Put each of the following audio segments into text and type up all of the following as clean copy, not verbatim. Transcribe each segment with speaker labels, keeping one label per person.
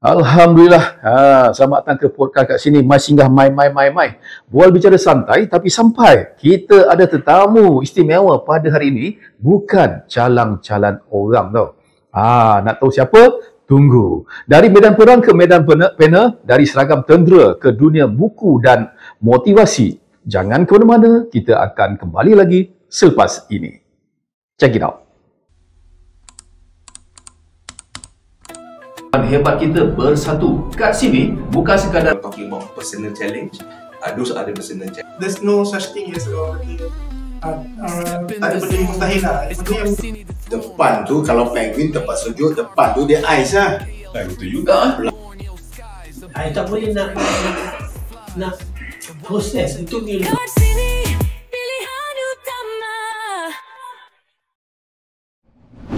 Speaker 1: Alhamdulillah. Selamat datang ke podcast kat sini. Mai singgah, mai. Bual bicara santai tapi sampai. Kita ada tetamu istimewa pada hari ini. Bukan calang-calan orang tau. Nak tahu siapa? Tunggu. Dari medan perang ke medan pena, dari seragam tentera ke dunia buku dan motivasi. Jangan ke mana-mana. Kita akan kembali lagi selepas ini. Check it out. Hebat kita bersatu. Kat sini bukan sekadar
Speaker 2: talking about personal challenge. Those are the personal challenge. There's no such thing as tak ada benda yang mustahil lah.
Speaker 3: Depan tu kalau penguin tempat sejuk, depan tu dia ais lah.
Speaker 1: itu juga.
Speaker 4: Tak boleh nak proses itu dia.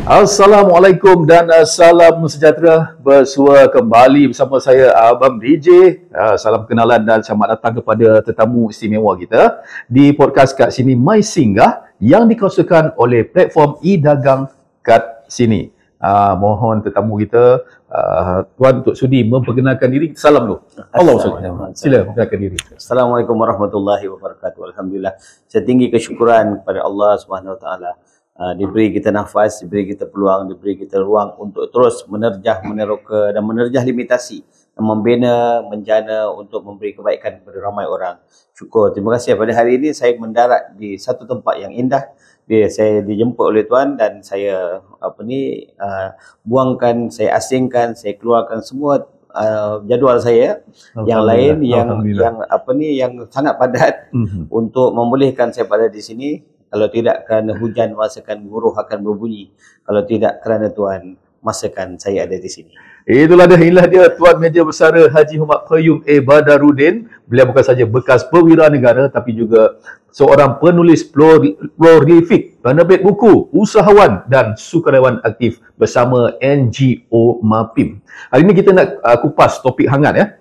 Speaker 1: Assalamualaikum dan salam sejahtera. Bersua kembali bersama saya Abang DJ. Salam kenalan dan selamat datang kepada tetamu istimewa kita di podcast kat sini Mai Singgah yang dikuasakan oleh platform e-dagang kat sini. Mohon tetamu kita Tuan untuk sudi memperkenalkan diri. Salam dulu. Allah SWT. Sila perkenalkan diri.
Speaker 5: Assalamualaikum warahmatullahi wabarakatuh. Alhamdulillah. Setinggi kesyukuran kepada Allah Subhanahu Wa Taala. Diberi kita nafas, diberi kita peluang, diberi kita ruang untuk terus menerjah, meneroka dan menerjah limitasi, membina, menjana untuk memberi kebaikan kepada ramai orang. Syukur. Terima kasih. Pada hari ini saya mendarat di satu tempat yang indah. Saya dijemput oleh Tuan dan saya buangkan, saya asingkan, saya keluarkan semua jadual saya yang lain yang sangat padat untuk membolehkan saya pada di sini. Kalau tidak kerana hujan, masakan buruh akan berbunyi. Kalau tidak kerana Tuhan, masakan saya ada di sini.
Speaker 1: Inilah dia Tuan Meja Bersara Haji Muhammad Qayyum Badarudin. Beliau bukan saja bekas perwira negara tapi juga seorang penulis prolific, penerbit buku, usahawan dan sukarelawan aktif bersama NGO MAPIM. Hari ini kita nak kupas topik hangat ya.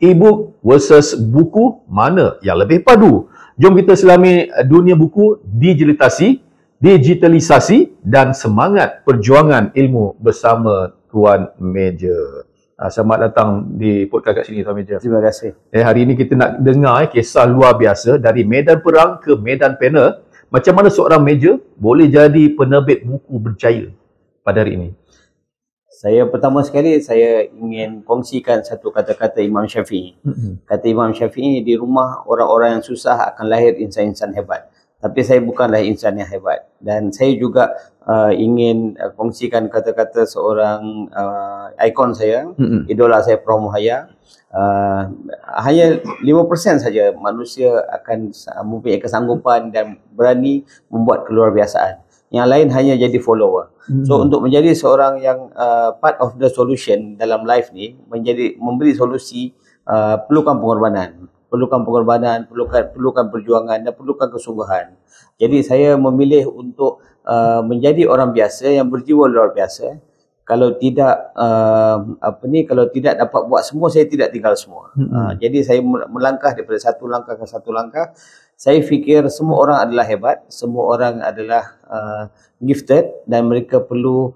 Speaker 1: E-book versus buku, mana yang lebih padu? Jom kita selami dunia buku, digitalisasi dan semangat perjuangan ilmu bersama Tuan Meja. Selamat datang di podcast kat sini Tuan Meja.
Speaker 5: Terima kasih.
Speaker 1: Hari ini kita nak dengar kisah luar biasa dari medan perang ke medan pena. Macam mana seorang Meja boleh jadi penerbit buku berjaya pada hari ini?
Speaker 5: Saya pertama sekali saya ingin kongsikan satu kata-kata Imam Syafi'i. Kata Imam Syafi'i, di rumah orang-orang yang susah akan lahir insan-insan hebat. Tapi saya bukanlah insan yang hebat. Dan saya juga ingin kongsikan kata-kata seorang ikon saya, idola saya Prof. Muhayya. Hanya 5% saja manusia akan mempunyai kesanggupan dan berani membuat keluar biasaan. Yang lain hanya jadi follower. So untuk menjadi seorang yang part of the solution dalam life ni, memberi solusi, perlukan pengorbanan, perlukan perjuangan dan perlukan kesungguhan. Jadi saya memilih untuk menjadi orang biasa yang berjiwa luar biasa. Kalau tidak kalau tidak dapat buat semua, saya tidak tinggal semua. Jadi saya melangkah daripada satu langkah ke satu langkah. Saya fikir semua orang adalah hebat, semua orang adalah gifted dan mereka perlu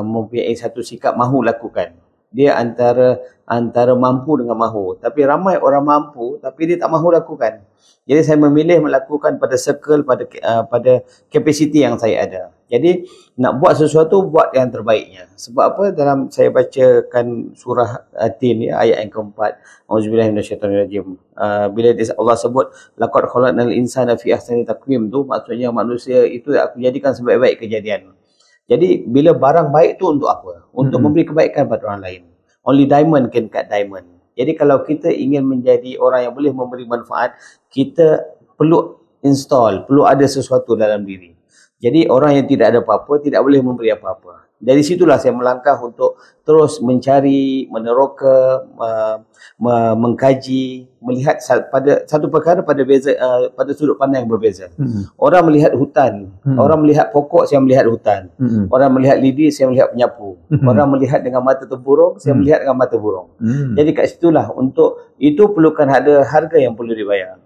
Speaker 5: mempunyai satu sikap mahu lakukan. Dia antara mampu dengan mahu. Tapi ramai orang mampu tapi dia tak mahu lakukan. Jadi saya memilih melakukan pada circle, pada capacity yang saya ada. Jadi nak buat sesuatu, buat yang terbaiknya. Sebab apa? Dalam saya bacakan surah At-Tin ayat yang keempat, auzubillahi minasyaitonirrajim. Bila Allah sebut laqad khalaqnal insana fi ahsani taqwim, tu maksudnya manusia itu aku jadikan sebaik-baik kejadian. Jadi bila barang baik tu untuk apa? Untuk memberi kebaikan pada orang lain. Only diamond can cut diamond. Jadi kalau kita ingin menjadi orang yang boleh memberi manfaat, kita perlu perlu ada sesuatu dalam diri. Jadi orang yang tidak ada apa-apa tidak boleh memberi apa-apa. Dari situlah saya melangkah untuk terus mencari, meneroka, mengkaji, melihat pada satu perkara pada sudut pandang yang berbeza. Orang melihat hutan, orang melihat pokok, saya melihat hutan. Orang melihat lidi, saya melihat penyapu. Orang melihat dengan mata burung, saya melihat dengan mata burung. Jadi kat situlah untuk itu perlukan ada harga yang perlu dibayar.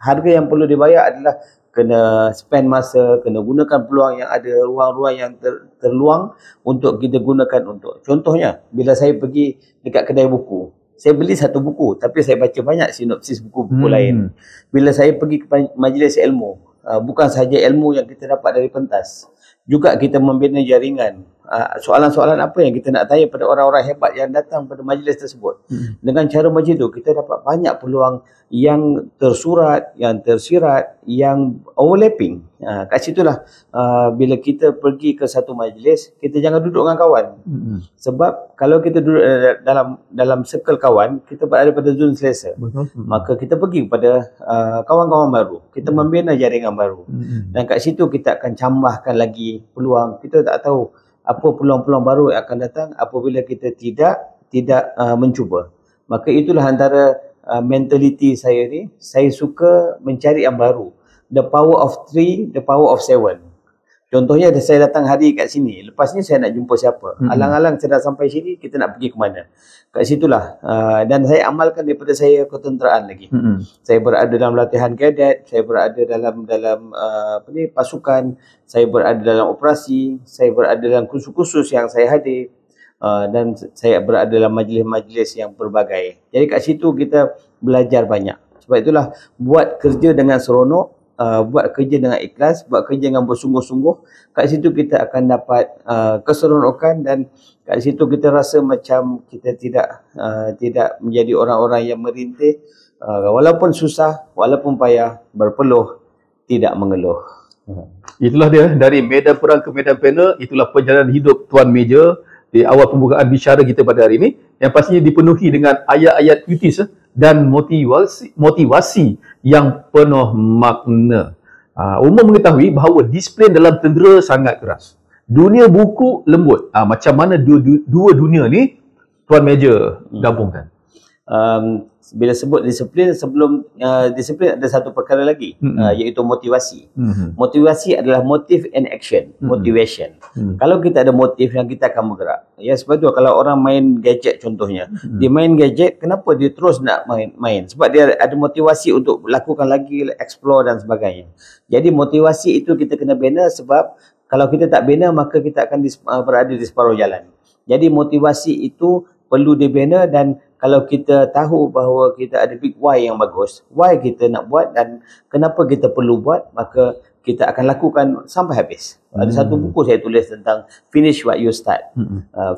Speaker 5: Harga yang perlu dibayar adalah kena spend masa, kena gunakan peluang yang ada, ruang-ruang yang terluang untuk kita gunakan untuk. Contohnya, bila saya pergi dekat kedai buku, saya beli satu buku tapi saya baca banyak sinopsis buku-buku lain. Bila saya pergi ke majlis ilmu, bukan sahaja ilmu yang kita dapat dari pentas, juga kita membina jaringan. Soalan-soalan apa yang kita nak tanya pada orang-orang hebat yang datang pada majlis tersebut. Dengan cara macam itu, kita dapat banyak peluang yang tersurat, yang tersirat, yang overlapping. Kat situlah bila kita pergi ke satu majlis, kita jangan duduk dengan kawan. Sebab kalau kita duduk dalam circle kawan, kita berada pada zon selesa. Maka kita pergi kepada kawan-kawan baru. Kita membina jaringan baru. Dan kat situ kita akan tambahkan lagi peluang. Kita tak tahu apa peluang-peluang baru yang akan datang apabila kita tidak mencuba. Maka itulah antara mentaliti saya ni. Saya suka mencari yang baru. The power of 3, the power of 7. Contohnya saya datang hari kat sini, lepas ni saya nak jumpa siapa. Alang-alang saya dah sampai sini, kita nak pergi ke mana. Kat situlah. Dan saya amalkan daripada saya ketenteraan lagi. Saya berada dalam latihan kadet, saya berada dalam pasukan, saya berada dalam operasi, saya berada dalam kursus-kursus yang saya hadir. Dan saya berada dalam majlis-majlis yang berbagai. Jadi kat situ kita belajar banyak. Sebab itulah buat kerja dengan seronok, buat kerja dengan ikhlas, buat kerja dengan bersungguh-sungguh. Kat situ kita akan dapat keseronokan dan kat situ kita rasa macam kita tidak menjadi orang-orang yang merintih. Walaupun susah, walaupun payah, berpeluh, tidak mengeluh.
Speaker 1: Itulah dia, dari medan perang ke medan panel. Itulah perjalanan hidup Tuan Meja di awal pembukaan bicara kita pada hari ini, yang pastinya dipenuhi dengan ayat-ayat puitis dan motivasi yang penuh makna. Umum mengetahui bahawa disiplin dalam tentera sangat keras. Dunia buku lembut. Macam mana dua dunia ni Tuan Meja gabungkan?
Speaker 5: Bila sebut disiplin, sebelum disiplin ada satu perkara lagi, iaitu motivasi. Motivasi adalah motive and action, motivation. Kalau kita ada motif, yang kita akan bergerak. Ya, sebab tu kalau orang main gadget contohnya, dia main gadget, kenapa dia terus nak main? Sebab dia ada motivasi untuk lakukan lagi, explore dan sebagainya. Jadi motivasi itu kita kena bina, sebab kalau kita tak bina, maka kita akan berada di separuh jalan. Jadi motivasi itu perlu dibina, dan kalau kita tahu bahawa kita ada big why yang bagus, why kita nak buat dan kenapa kita perlu buat, maka kita akan lakukan sampai habis. Ada satu buku saya tulis tentang finish what you start.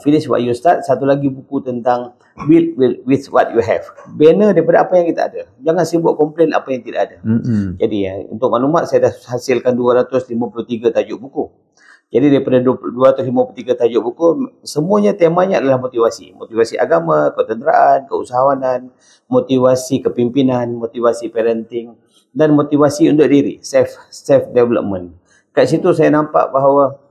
Speaker 5: Finish what you start. Satu lagi buku tentang build with what you have. Bina daripada apa yang kita ada. Jangan sibuk komplain apa yang tidak ada. Jadi untuk maklumat, saya dah hasilkan 253 tajuk buku. Jadi daripada 253 tajuk buku, semuanya temanya adalah motivasi. Motivasi agama, ketenteraan, keusahawanan, motivasi kepimpinan, motivasi parenting, dan motivasi untuk diri, self-development. Kat situ saya nampak bahawa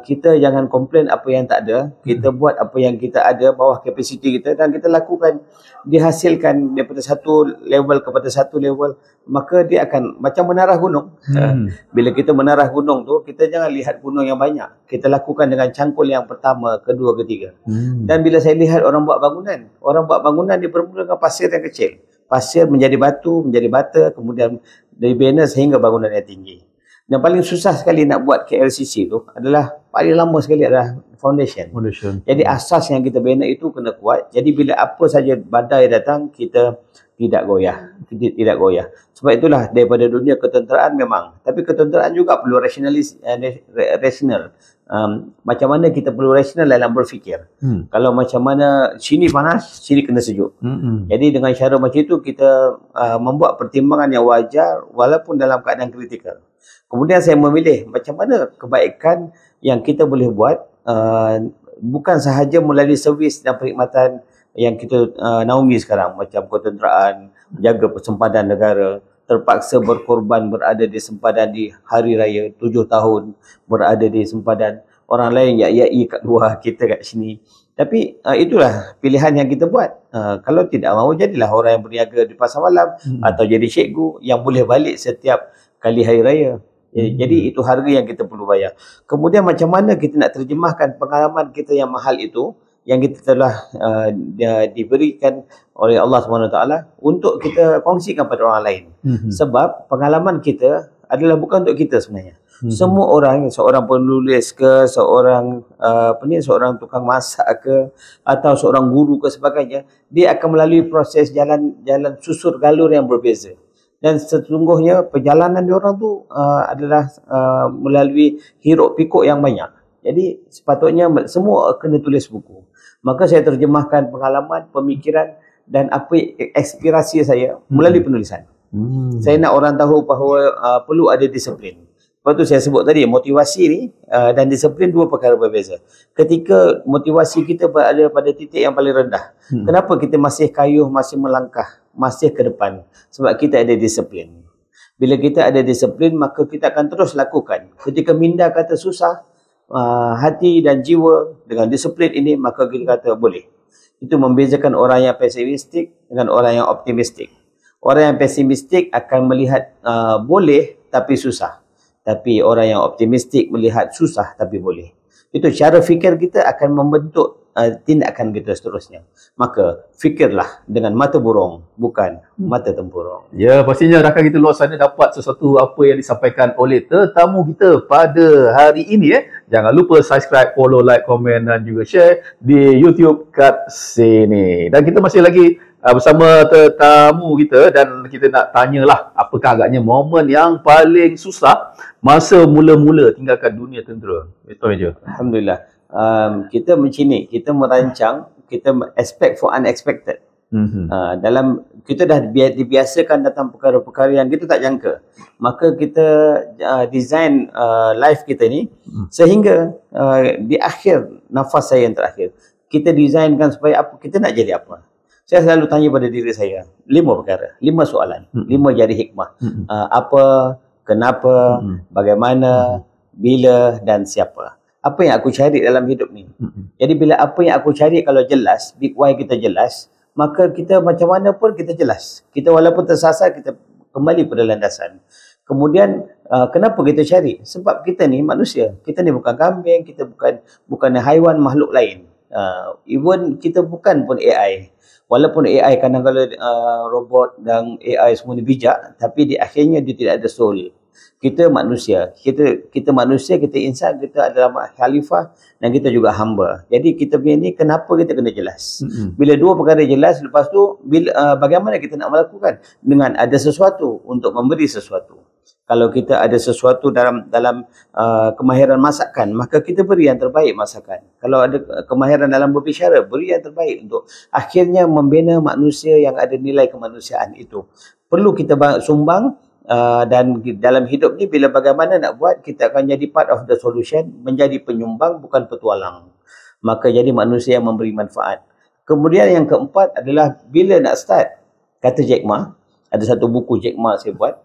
Speaker 5: kita jangan komplain apa yang tak ada. Kita buat apa yang kita ada, bawah kapasiti kita, dan kita lakukan, dihasilkan daripada satu level kepada satu level, maka dia akan macam menarah gunung. Bila kita menarah gunung tu, kita jangan lihat gunung yang banyak. Kita lakukan dengan cangkul yang pertama, kedua, ketiga. Dan bila saya lihat orang buat bangunan dia bermula dengan pasir yang kecil. Pasir menjadi batu, menjadi bata, kemudian dibina sehingga bangunan yang tinggi. Yang paling susah sekali nak buat KLCC tu adalah, paling lama sekali adalah foundation. Jadi asas yang kita bina itu kena kuat. Jadi bila apa saja badai datang, kita tidak goyah. Sebab itulah daripada dunia ketenteraan memang. Tapi ketenteraan juga perlu rasional. Macam mana kita perlu rasional dalam berfikir. Kalau macam mana sini panas, sini kena sejuk. Jadi dengan cara macam itu kita membuat pertimbangan yang wajar walaupun dalam keadaan kritikal. Kemudian saya memilih macam mana kebaikan yang kita boleh buat, bukan sahaja melalui servis dan perkhidmatan yang kita naungi sekarang, macam ketenteraan, jaga sempadan negara, terpaksa berkorban berada di sempadan di hari raya, 7 tahun berada di sempadan, orang lain yai kat luar, kita kat sini. Tapi itulah pilihan yang kita buat. Kalau tidak mahu, jadilah orang yang berniaga di pasar malam, atau jadi cikgu yang boleh balik setiap kali hari raya. Jadi itu harga yang kita perlu bayar. Kemudian macam mana kita nak terjemahkan pengalaman kita yang mahal itu yang kita telah diberikan oleh Allah SWT untuk kita kongsikan pada orang lain. Sebab pengalaman kita adalah bukan untuk kita sebenarnya. Semua orang, seorang penulis ke, seorang seorang tukang masak ke, atau seorang guru ke sebagainya, dia akan melalui proses jalan susur galur yang berbeza. Dan sesungguhnya perjalanan diorang tu adalah melalui hiruk pikuk yang banyak. Jadi sepatutnya semua kena tulis buku. Maka saya terjemahkan pengalaman, pemikiran dan apa inspirasi saya melalui penulisan. Saya nak orang tahu bahawa perlu ada disiplin. Lepas tu saya sebut tadi, motivasi ni dan disiplin dua perkara berbeza. Ketika motivasi kita berada pada titik yang paling rendah, kenapa kita masih kayuh, masih melangkah, masih ke depan? Sebab kita ada disiplin. Bila kita ada disiplin, maka kita akan terus lakukan. Ketika minda kata susah, hati dan jiwa dengan disiplin ini, maka kita kata boleh. Itu membezakan orang yang pesimistik dengan orang yang optimistik. Orang yang pesimistik akan melihat boleh tapi susah. Tapi orang yang optimistik melihat susah tapi boleh. Itu cara fikir kita akan membentuk tindakan kita seterusnya. Maka fikirlah dengan mata burung, bukan mata tempurung.
Speaker 1: Ya, pastinya rakan kita luar sana dapat sesuatu apa yang disampaikan oleh tetamu kita pada hari ini. Jangan lupa subscribe, follow, like, komen dan juga share di YouTube kat sini. Dan kita masih lagi bersama tetamu kita dan kita nak tanyalah apakah agaknya momen yang paling susah masa mula-mula tinggalkan dunia tentera. Betul je.
Speaker 5: Alhamdulillah. Kita mencini, kita merancang, kita expect for unexpected. Dalam kita dah dibiasakan datang perkara-perkara yang kita tak jangka. Maka kita design life kita ni sehingga di akhir nafas saya yang terakhir, kita designkan supaya apa, kita nak jadi apa. Saya selalu tanya pada diri saya 5 perkara, 5 soalan, 5 jari hikmah. Apa, kenapa, bagaimana, bila dan siapa. Apa yang aku cari dalam hidup ni. Jadi bila apa yang aku cari kalau jelas, big why kita jelas, maka kita macam mana pun kita jelas. Kita walaupun tersasar, kita kembali pada landasan. Kemudian kenapa kita cari? Sebab kita ni manusia. Kita ni bukan kambing, kita bukan haiwan, makhluk lain. Even kita bukan pun AI. Walaupun AI kadang-kadang robot dan AI semua ni bijak, tapi di akhirnya dia tidak ada soul. Kita manusia. Kita manusia, kita insan, kita adalah khalifah dan kita juga hamba. Jadi kita punya ni kenapa kita kena jelas. Bila dua perkara jelas, lepas tu bagaimana kita nak melakukan? Dengan ada sesuatu untuk memberi sesuatu. Kalau kita ada sesuatu dalam kemahiran masakan, maka kita beri yang terbaik masakan. Kalau ada kemahiran dalam berbicara, beri yang terbaik untuk akhirnya membina manusia yang ada nilai kemanusiaan itu. Perlu kita sumbang dan dalam hidup ni bila bagaimana nak buat, kita akan jadi part of the solution, menjadi penyumbang bukan petualang. Maka jadi manusia yang memberi manfaat. Kemudian yang keempat adalah bila nak start, kata Jack Ma, ada satu buku Jack Ma saya buat.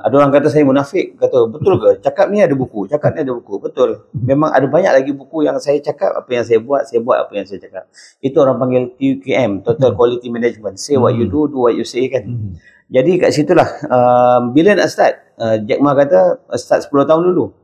Speaker 5: Ada orang kata saya munafik. Kata, betul ke? Cakap ni ada buku. Cakap ni ada buku. Betul. Memang ada banyak lagi buku yang saya cakap. Apa yang saya buat apa yang saya cakap. Itu orang panggil TQM, Total Quality Management. Say what you do what you say kan. Jadi kat situlah. Bila nak start? Jack Ma kata, start 10 tahun dulu.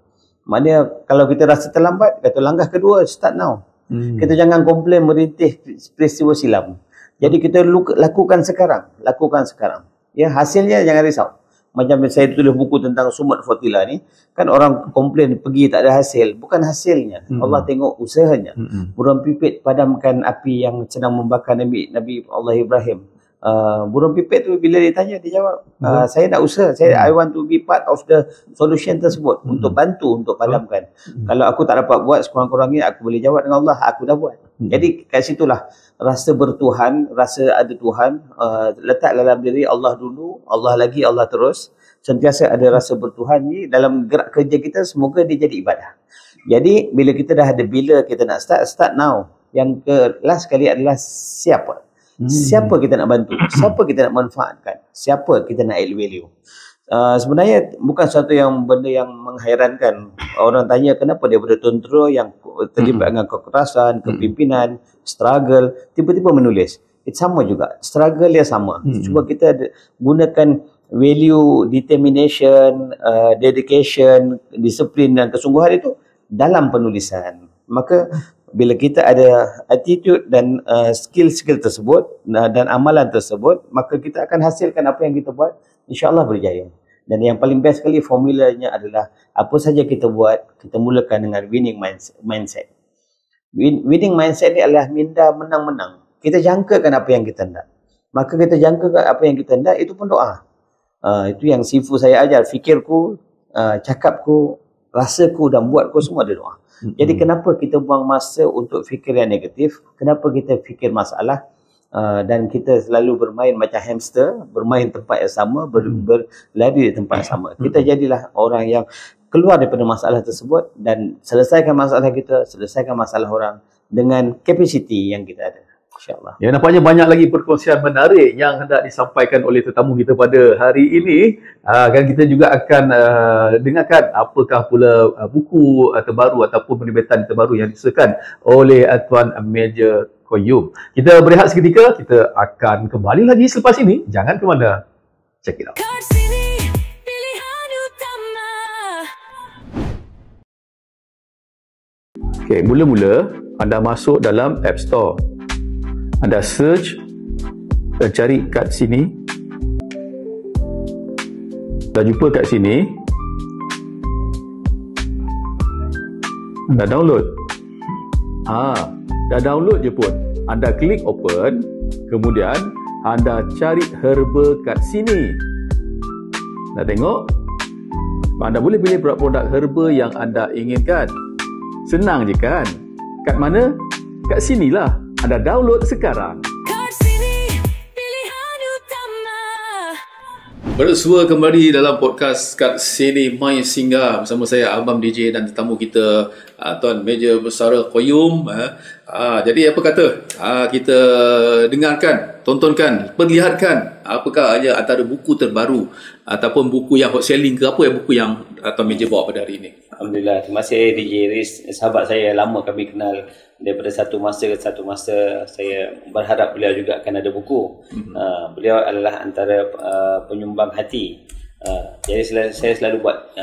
Speaker 5: Maknanya kalau kita rasa terlambat, kata langkah kedua, start now. Kita jangan komplain merintih peristiwa silam. Jadi kita lakukan sekarang. Ya, hasilnya jangan risau. Macam saya tulis buku tentang Sumut Fortila ni, kan orang komplain pergi tak ada hasil. Bukan hasilnya. Allah tengok usahanya. Burung pipit padamkan api yang sedang membakar Nabi Allah Ibrahim. Burung pipit tu bila ditanya, dia jawab, saya nak usaha. I want to be part of the solution tersebut. Untuk bantu, untuk padamkan. Kalau aku tak dapat buat, sekurang-kurangnya aku boleh jawab dengan Allah, aku dah buat. Jadi kat situlah rasa bertuhan, rasa ada Tuhan, letak dalam diri Allah dulu, Allah lagi, Allah terus. Sentiasa ada rasa bertuhan ni dalam gerak kerja kita, semoga dia jadi ibadah. Jadi bila kita dah ada bila kita nak start now. Yang ke last sekali adalah siapa? Siapa kita nak bantu? Siapa kita nak manfaatkan? Siapa kita nak add value? Sebenarnya bukan satu benda yang menghairankan. Orang tanya kenapa dia tentera yang terlibat dengan kekerasan, kepimpinan, struggle, tiba-tiba menulis. Itu sama juga. Struggle dia sama. Cuba kita gunakan value, determination, dedication, disiplin dan kesungguhan itu dalam penulisan. Maka bila kita ada attitude dan skill-skill tersebut dan amalan tersebut, maka kita akan hasilkan apa yang kita buat, insya-Allah berjaya. Dan yang paling best sekali formulanya adalah apa saja kita buat, kita mulakan dengan winning mindset. Winning mindset ni adalah minda menang-menang. Kita jangkakan apa yang kita nak. Maka kita jangkakan apa yang kita nak, itu pun doa. Itu yang sifu saya ajar. Fikirku, cakapku, rasaku dan buatku semua ada doa. Jadi kenapa kita buang masa untuk fikir yang negatif? Kenapa kita fikir masalah? Dan kita selalu bermain macam hamster, bermain tempat yang sama, berlari di tempat yang sama. Kita jadilah orang yang keluar daripada masalah tersebut dan selesaikan masalah kita, selesaikan masalah orang dengan kapasiti yang kita ada. InsyaAllah.
Speaker 1: Ya, nampaknya banyak lagi perkongsian menarik yang hendak disampaikan oleh tetamu kita pada hari ini. Dan kita juga akan dengarkan apakah pula buku terbaru ataupun penerbitan terbaru yang disediakan oleh Tuan Major Qayyum. Kita berehat seketika, kita akan kembali lagi selepas ini. Jangan ke mana. Check it out. Okay, mula-mula anda masuk dalam App Store. Anda search dan cari kat sini. Dah jumpa kat sini. Anda download. Dah download je pun. Anda klik open, kemudian anda cari herba kat sini. Dah tengok? Anda boleh pilih produk herba yang anda inginkan. Senang je kan? Kat mana? Kat sinilah. Anda download sekarang. Bersua kembali dalam podcast Kat Sini My Singgah bersama saya Abang DJ dan tetamu kita Tuan Major Besara Qayyum. Jadi apa kata kita dengarkan, tontonkan, perlihatkan apakah aja antara buku terbaru ataupun buku yang hot selling ke apa yang buku yang Tuan Major bawa pada hari ini.
Speaker 5: Alhamdulillah, terima kasih DJ Riz, sahabat saya lama kami kenal daripada satu masa ke satu masa. Saya berharap beliau juga akan ada buku. Beliau adalah antara penyumbang hati. Jadi saya selalu buat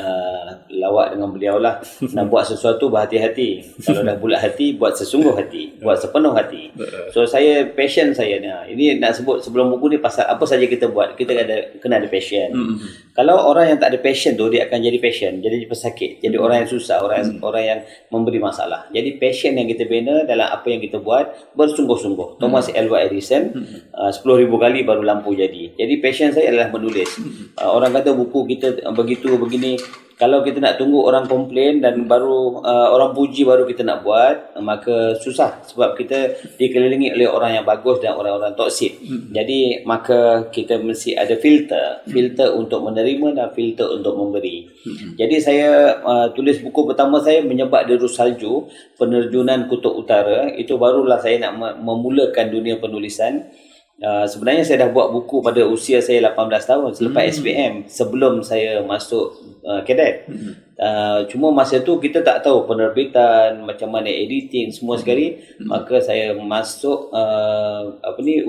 Speaker 5: lawak dengan beliau lah. Nak buat sesuatu berhati-hati. Kalau dah bulat hati, buat sesungguh hati, buat sepenuh hati. So saya passion saya ni. Ini nak sebut sebelum buku ni pasal apa saja kita buat, kita kena ada passion. Kalau orang yang tak ada passion tu, dia akan jadi passion, jadi pesakit, jadi orang yang susah, orang yang memberi masalah. Jadi passion yang kita bina dalam apa yang kita buat bersungguh-sungguh. Thomas Alva Edison 10,000 kali baru lampu jadi. Jadi passion saya adalah menulis. Orang kata buku kita begitu begini. Kalau kita nak tunggu orang komplain dan baru orang puji baru kita nak buat, maka susah sebab kita dikelilingi oleh orang yang bagus dan orang-orang toksik. Jadi maka kita mesti ada filter untuk menerima dan filter untuk memberi. Jadi saya tulis buku pertama saya Menyebak Deru Salju, Penerjunan Kutub Utara. Itu barulah saya nak memulakan dunia penulisan. Sebenarnya saya dah buat buku pada usia saya 18 tahun selepas SPM, sebelum saya masuk kadet. Cuma masa tu kita tak tahu penerbitan, macam mana editing semua sekali. Maka saya masuk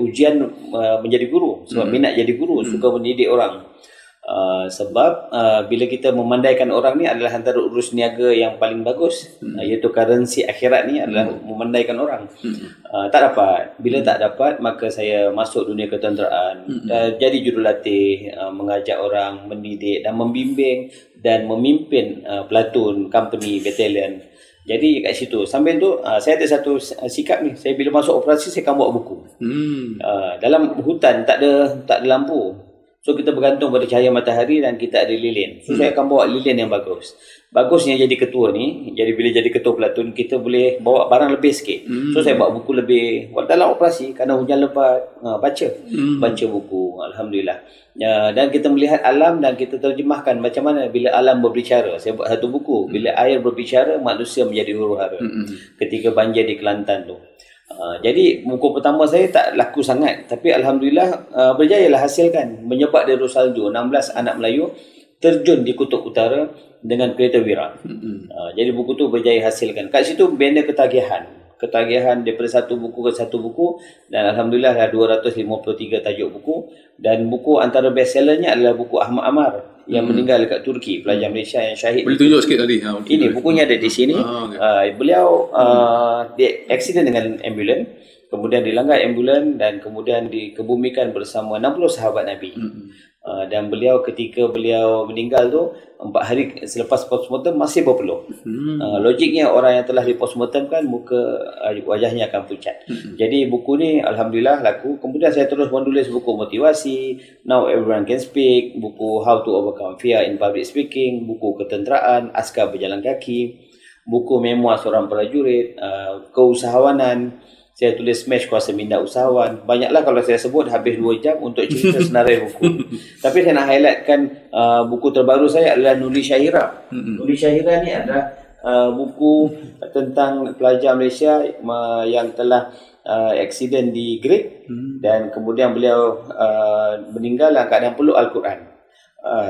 Speaker 5: ujian menjadi guru sebab minat jadi guru, suka mendidik orang. Sebab bila kita memandaikan orang ni adalah antara urus niaga yang paling bagus, iaitu currency akhirat ni adalah memandaikan orang. Tak dapat. Bila tak dapat, maka saya masuk dunia ketenteraan, jadi jurulatih, mengajak orang, mendidik dan membimbing dan memimpin platoon, company, battalion. Jadi kat situ, sambil tu saya ada satu sikap ni, saya bila masuk operasi saya akan bawa buku. Dalam hutan tak ada lampu. So kita bergantung pada cahaya matahari dan kita ada lilin. So saya akan bawa lilin yang bagus. Bagusnya jadi ketua ni, jadi bila jadi ketua platoon kita boleh bawa barang lebih sikit. So saya bawa buku lebih. Dalam operasi kerana hujan lebat, baca buku, alhamdulillah. Dan kita melihat alam dan kita terjemahkan macam mana bila alam berbicara. Saya buat satu buku, bila air berbicara manusia menjadi huru-hara. Ketika banjir di Kelantan tu. Jadi buku pertama saya tak laku sangat, tapi alhamdulillah berjayalah hasilkan Menyebak Deru Salju, 16 anak Melayu terjun di Kutub Utara dengan kereta wira. Jadi buku tu berjaya hasilkan. Kat situ banner ketagihan. ketagihan daripada satu buku ke satu buku, dan alhamdulillah dah 253 tajuk buku. Dan buku antara bestsellernya adalah buku Ahmad Amar yang meninggal dekat Turki, pelajar Malaysia yang syahid.
Speaker 1: Boleh tunjuk sikit tadi.
Speaker 5: Ini bukunya ada di sini. Beliau dia accident dengan ambulans, kemudian dilanggar ambulans dan kemudian dikebumikan bersama 60 sahabat Nabi. Dan beliau ketika beliau meninggal tu 4 hari selepas postmortem masih berpeluh. Logiknya orang yang telah di postmortem kan muka wajahnya akan pucat. Jadi buku ni alhamdulillah laku. Kemudian saya terus menulis buku motivasi, Now Everyone Can Speak, buku How to Overcome Fear in Public Speaking, buku ketenteraan, Askar Berjalan Kaki, buku memoir seorang prajurit, keusahawanan. Saya tulis Smash Kuasa Minda Usahawan. Banyaklah kalau saya sebut habis 2 jam untuk cerita senarai buku. Tapi saya nak highlightkan buku terbaru saya adalah Nuri Syahira. Nuri Syahira ni adalah buku tentang pelajar Malaysia yang telah accident di Great dan kemudian beliau meninggal dalam keadaan peluk Al-Quran.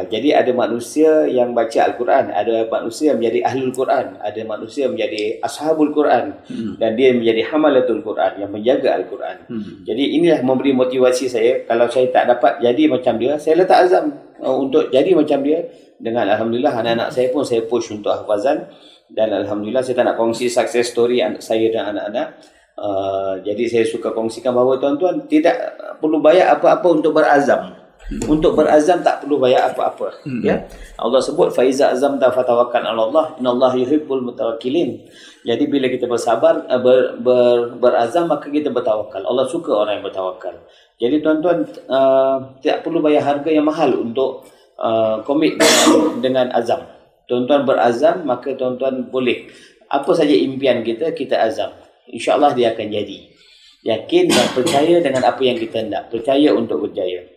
Speaker 5: Jadi ada manusia yang baca Al-Quran, ada manusia yang menjadi Ahlul Quran, ada manusia yang menjadi Ashabul Quran, dan dia menjadi Hamalatul Quran, yang menjaga Al-Quran. Jadi inilah memberi motivasi saya. Kalau saya tak dapat jadi macam dia, saya letak azam untuk jadi macam dia. Dengan alhamdulillah anak-anak saya pun saya push untuk hafazan, dan alhamdulillah saya tak nak kongsi success story anak saya dan anak-anak. Jadi saya suka kongsikan bahawa tuan-tuan tidak perlu bayar apa-apa untuk berazam. Untuk berazam tak perlu bayar apa-apa. Ya, Allah sebut faiza azamta fatawakkal 'ala Allah, innallaha yuhibbul mutawakkilin. Jadi bila kita bersabar berazam maka kita bertawakal. Allah suka orang yang bertawakal. Jadi tuan-tuan tidak perlu bayar harga yang mahal untuk komit dengan azam. Tuan-tuan berazam maka tuan-tuan boleh apa saja impian kita azam. InsyaAllah dia akan jadi. Yakin dan percaya dengan apa yang kita hendak. Percaya untuk berjaya.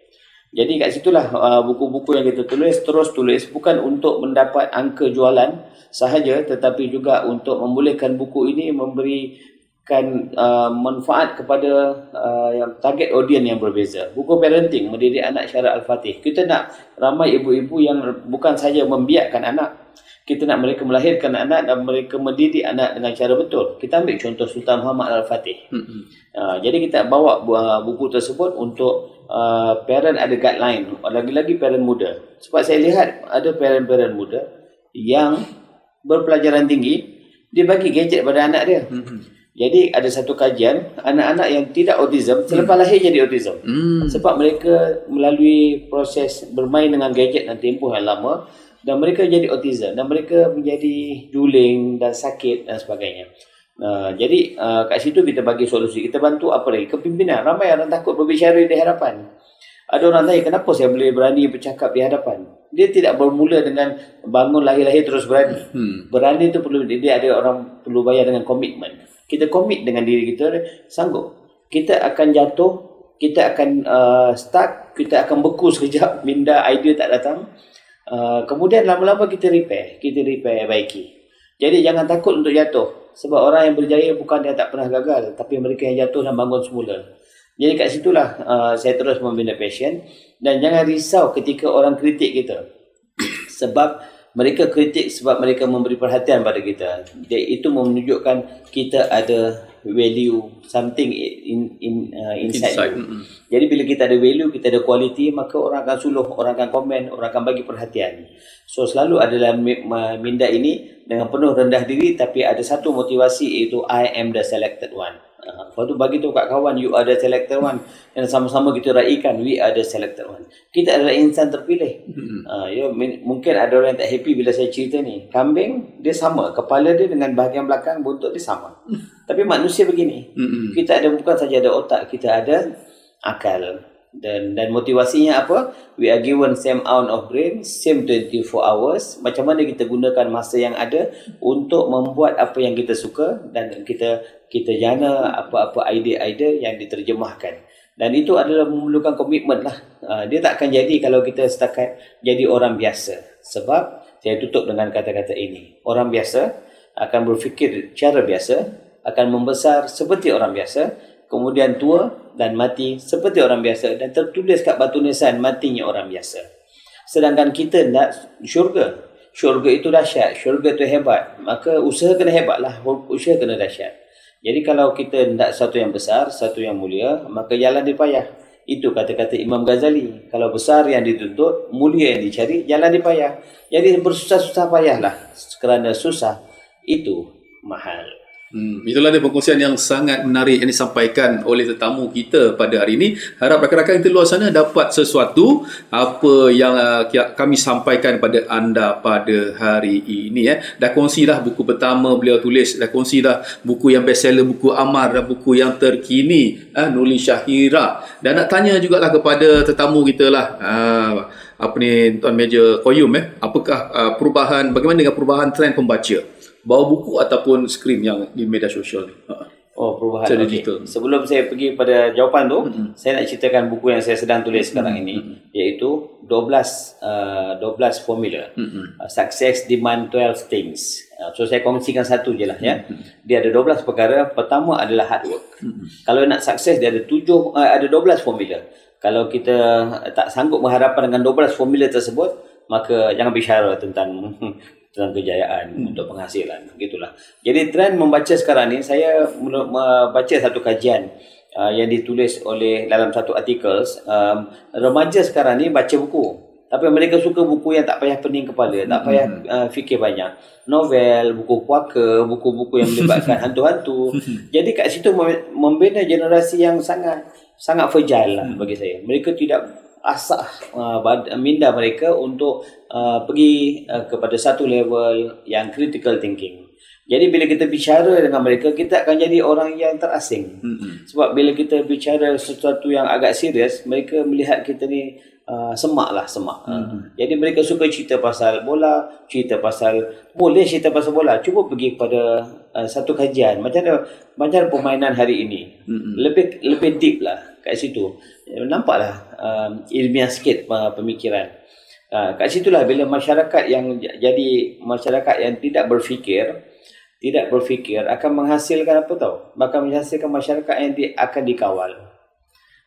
Speaker 5: Jadi kat situlah buku-buku yang kita tulis, terus tulis bukan untuk mendapat angka jualan sahaja, tetapi juga untuk membolehkan buku ini memberikan manfaat kepada target audience yang berbeza. Buku parenting, mendidik anak syarah Al-Fatih. Kita nak ramai ibu-ibu yang bukan saja membiakkan anak, kita nak mereka melahirkan anak dan mereka mendidik anak dengan cara betul. Kita ambil contoh Sultan Muhammad Al-Fatih. Jadi kita bawa buku tersebut untuk parent ada guideline, lagi-lagi parent muda. Sebab saya lihat ada parent-parent muda yang berpelajaran tinggi, dia bagi gadget pada anak dia. Jadi ada satu kajian, anak-anak yang tidak autism selepas lahir jadi autism. Sebab mereka melalui proses bermain dengan gadget dan tempoh yang lama, dan mereka jadi autism, dan mereka menjadi juling dan sakit dan sebagainya. Jadi kat situ kita bagi solusi. Kita bantu apa lagi? Kepimpinan. Ramai orang takut berbicara di hadapan. Ada orang tanya, kenapa saya boleh berani bercakap di hadapan? Dia tidak bermula dengan bangun lahir-lahir terus berani. Berani itu perlu, dia ada orang perlu bayar dengan komitmen. Kita komit dengan diri kita, sanggup. Kita akan jatuh, kita akan start, kita akan beku sekejap, minda idea tak datang. Kemudian lama-lama kita repair baiki. Jadi jangan takut untuk jatuh. Sebab orang yang berjaya bukan dia tak pernah gagal, tapi mereka yang jatuh dan bangun semula. Jadi kat situlah saya terus membina passion. Dan jangan risau ketika orang kritik kita. Sebab mereka kritik sebab mereka memberi perhatian pada kita. Itu menunjukkan kita ada value, something inside you. Jadi bila kita ada value, kita ada quality, maka orang akan suluh, orang akan komen, orang akan bagi perhatian. So selalu adalah minda ini dengan penuh rendah diri, tapi ada satu motivasi, iaitu I am the selected one. Lepas tu bagi tu kat kawan, you are the selected one. Dan sama-sama kita raikan, we are the selected one. Kita adalah insan terpilih. Mungkin ada orang yang tak happy bila saya cerita ni. Kambing, dia sama. Kepala dia dengan bahagian belakang, buntut dia sama. Tapi manusia begini. Kita ada, bukan saja ada otak, kita ada akal. Dan motivasinya apa? We are given same amount of brain, same 24 hours. Macam mana kita gunakan masa yang ada untuk membuat apa yang kita suka, dan kita jana apa-apa idea-idea yang diterjemahkan. Dan itu adalah memerlukan komitmen lah. Dia tak akan jadi kalau kita setakat jadi orang biasa. Sebab saya tutup dengan kata-kata ini. Orang biasa akan berfikir cara biasa, akan membesar seperti orang biasa, kemudian tua dan mati seperti orang biasa, dan tertulis kat batu nisan matinya orang biasa. Sedangkan kita nak syurga. Syurga itu dahsyat, syurga itu hebat. Maka usaha kena hebat lah, usaha kena dahsyat. Jadi kalau kita hendak sesuatu yang besar, sesuatu yang mulia, maka jalan dia payah. Itu kata-kata Imam Ghazali. Kalau besar yang dituntut, mulia yang dicari, jalan dia payah. Jadi bersusah-susah payahlah. Kerana susah, itu mahal.
Speaker 1: Itulah dia perkongsian yang sangat menarik yang disampaikan oleh tetamu kita pada hari ini. Harap rakan-rakan kita luar sana dapat sesuatu apa yang kami sampaikan pada anda pada hari ini. Dah kongsilah buku pertama beliau tulis, dah kongsilah buku yang bestseller, buku Amar, dan buku yang terkini, Nurul Syahira. Dan nak tanya jugalah kepada tetamu kita lah, apa ni, Tuan Meja Qayyum, apakah perubahan, bagaimana dengan perubahan trend pembaca bawa buku ataupun skrin yang di media sosial ni?
Speaker 5: Oh, perubahan. Okay. Sebelum saya pergi pada jawapan tu, saya nak ceritakan buku yang saya sedang tulis sekarang ini, iaitu 12 formula. Success Demand 12 Things. So saya kongsikan satu je lah ya. Dia ada 12 perkara. Pertama adalah hard work. Kalau nak sukses, dia ada 12 formula. Kalau kita tak sanggup berhadapan dengan 12 formula tersebut, maka jangan bicara tentang kejayaan untuk penghasilan, begitulah. Jadi trend membaca sekarang ni, saya membaca satu kajian yang ditulis oleh dalam satu artikel, remaja sekarang ni baca buku, tapi mereka suka buku yang tak payah pening kepala, tak payah fikir banyak. Novel, buku puaka, buku-buku yang melibatkan hantu-hantu. Jadi kat situ membina generasi yang sangat fragile lah bagi saya. Mereka tidak asah minda mereka untuk pergi kepada satu level yang critical thinking. Jadi bila kita bicara dengan mereka, kita akan jadi orang yang terasing. Sebab bila kita bicara sesuatu yang agak serius, mereka melihat kita ni semak. Jadi mereka suka cerita pasal bola, boleh cerita pasal bola. Cuba pergi pada satu kajian macam mana permainan hari ini. Lebih deep lah kat situ. Nampaklah ilmiah sikit pemikiran. Kat situlah bila masyarakat yang jadi masyarakat yang tidak berfikir akan menghasilkan apa tahu? Bahkan menghasilkan masyarakat yang akan dikawal.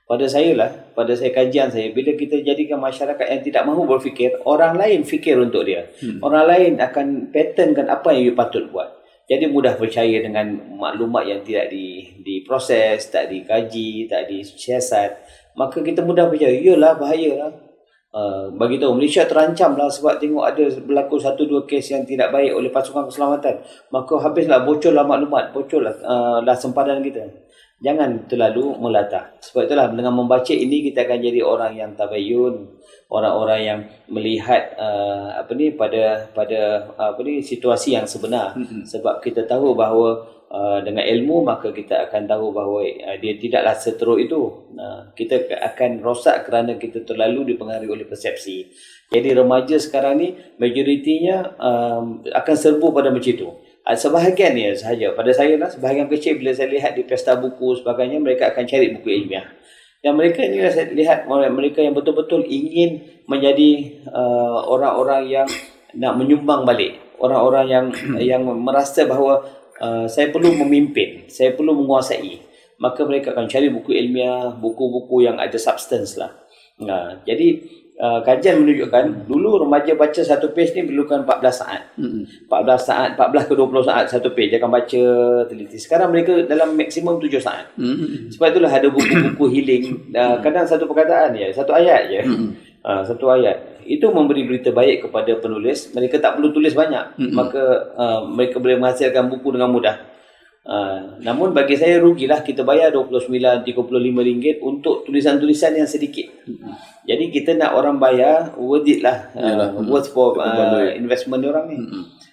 Speaker 5: Pada saya kajian saya, bila kita jadikan masyarakat yang tidak mahu berfikir, orang lain fikir untuk dia. Orang lain akan patternkan apa yang you patut buat. Jadi mudah percaya dengan maklumat yang tidak diproses, tak dikaji, tak disiasat. Maka kita mudah percaya, iyalah bahayalah. Bagi tahu Malaysia terancam lah sebab tengok ada berlaku 1-2 kes yang tidak baik oleh pasukan keselamatan. Maka habislah, bocorlah maklumat, bocorlah sempadan kita. Jangan terlalu melatah. Sebab itulah dengan membaca ini kita akan jadi orang yang tabayun, orang-orang yang melihat pada situasi yang sebenar. Sebab kita tahu bahawa dengan ilmu maka kita akan tahu bahawa dia tidaklah seteruk itu. Kita akan rosak kerana kita terlalu dipengaruhi oleh persepsi. Jadi remaja sekarang ni majoritinya akan serbu pada macam itu. Sebahagian ya sahaja. Pada saya lah, sebahagian kecil bila saya lihat di pesta buku sebagainya, mereka akan cari buku ilmiah. Dan mereka ni saya lihat mereka yang betul-betul ingin menjadi orang-orang yang nak menyumbang balik. Orang-orang yang merasa bahawa saya perlu memimpin, saya perlu menguasai. Maka mereka akan cari buku ilmiah, buku-buku yang ada substance lah. Jadi kajian menunjukkan dulu remaja baca satu page ni perlukan 14 saat. 14 ke 20 saat satu page akan baca teliti. Sekarang mereka dalam maksimum 7 saat. Sebab itulah ada buku-buku healing. Kadang satu perkataan je, satu ayat je. Satu ayat. Itu memberi berita baik kepada penulis. Mereka tak perlu tulis banyak. Maka mereka boleh menghasilkan buku dengan mudah. Namun bagi saya rugilah kita bayar RM29-35 untuk tulisan-tulisan yang sedikit. Jadi kita nak orang bayar worth it lah, worth for investment orang ni.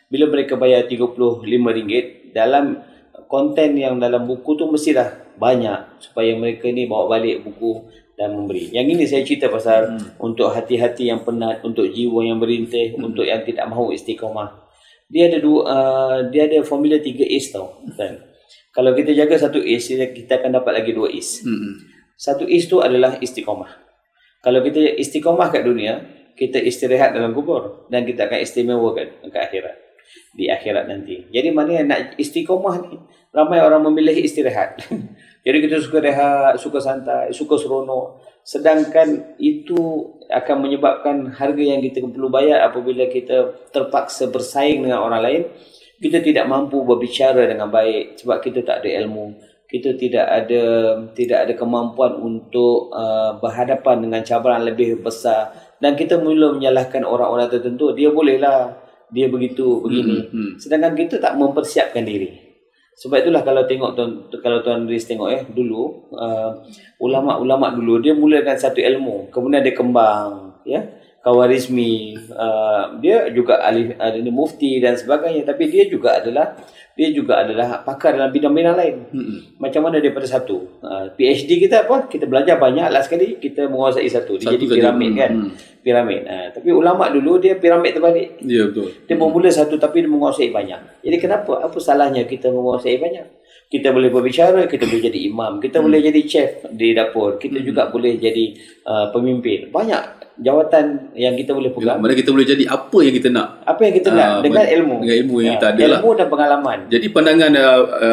Speaker 5: Bila mereka bayar RM35 dalam konten yang dalam buku tu mestilah banyak supaya mereka ni bawa balik buku dan memberi. Yang ini saya cerita pasal untuk hati-hati yang penat, untuk jiwa yang berintih, untuk yang tidak mahu istiqamah. Dia ada formula 3 A's tau. Kan? Kalau kita jaga 1 A's, kita akan dapat lagi 2 A's. 1 A's tu adalah istiqamah. Kalau kita istiqamah kat dunia, kita istirahat dalam kubur dan kita akan istimewa kat akhirat. Di akhirat nanti. Jadi mana yang nak istiqamah ni, ramai orang memilih istirahat. Jadi kita suka rehat, suka santai, suka seronok. Sedangkan itu akan menyebabkan harga yang kita perlu bayar apabila kita terpaksa bersaing dengan orang lain Kita tidak mampu berbicara dengan baik sebab kita tak ada ilmu. Kita tidak ada kemampuan untuk berhadapan dengan cabaran lebih besar, dan kita mula menyalahkan orang-orang tertentu. Dia bolehlah, dia begitu begini. Sedangkan kita tak mempersiapkan diri. Sebab itulah kalau Tuan Riz tengok dulu ulama-ulama dulu dia mulakan satu ilmu, kemudian dia kembang, ya. Khawarizmi, dia juga ahli mufti dan sebagainya, tapi dia juga adalah pakar dalam bidang-bidang lain. Macam mana daripada satu PhD kita kita belajar banyak lah sekali, kita menguasai satu. Dia jadi piramid kan. Piramid. Tapi ulama dulu dia piramid terbalik.
Speaker 1: Ya, betul.
Speaker 5: Dia bermula satu tapi dia menguasai banyak. Jadi kenapa? Apa salahnya kita menguasai banyak? Kita boleh berbicara, kita boleh jadi imam, kita boleh jadi chef di dapur, kita juga boleh jadi pemimpin. Banyak jawatan yang kita boleh pegang.
Speaker 1: Mana kita boleh jadi apa yang kita nak.
Speaker 5: Apa yang kita nak dengan ilmu.
Speaker 1: Dengan ilmu yang kita ada lah.
Speaker 5: Ilmu dan pengalaman.
Speaker 1: Jadi pandangan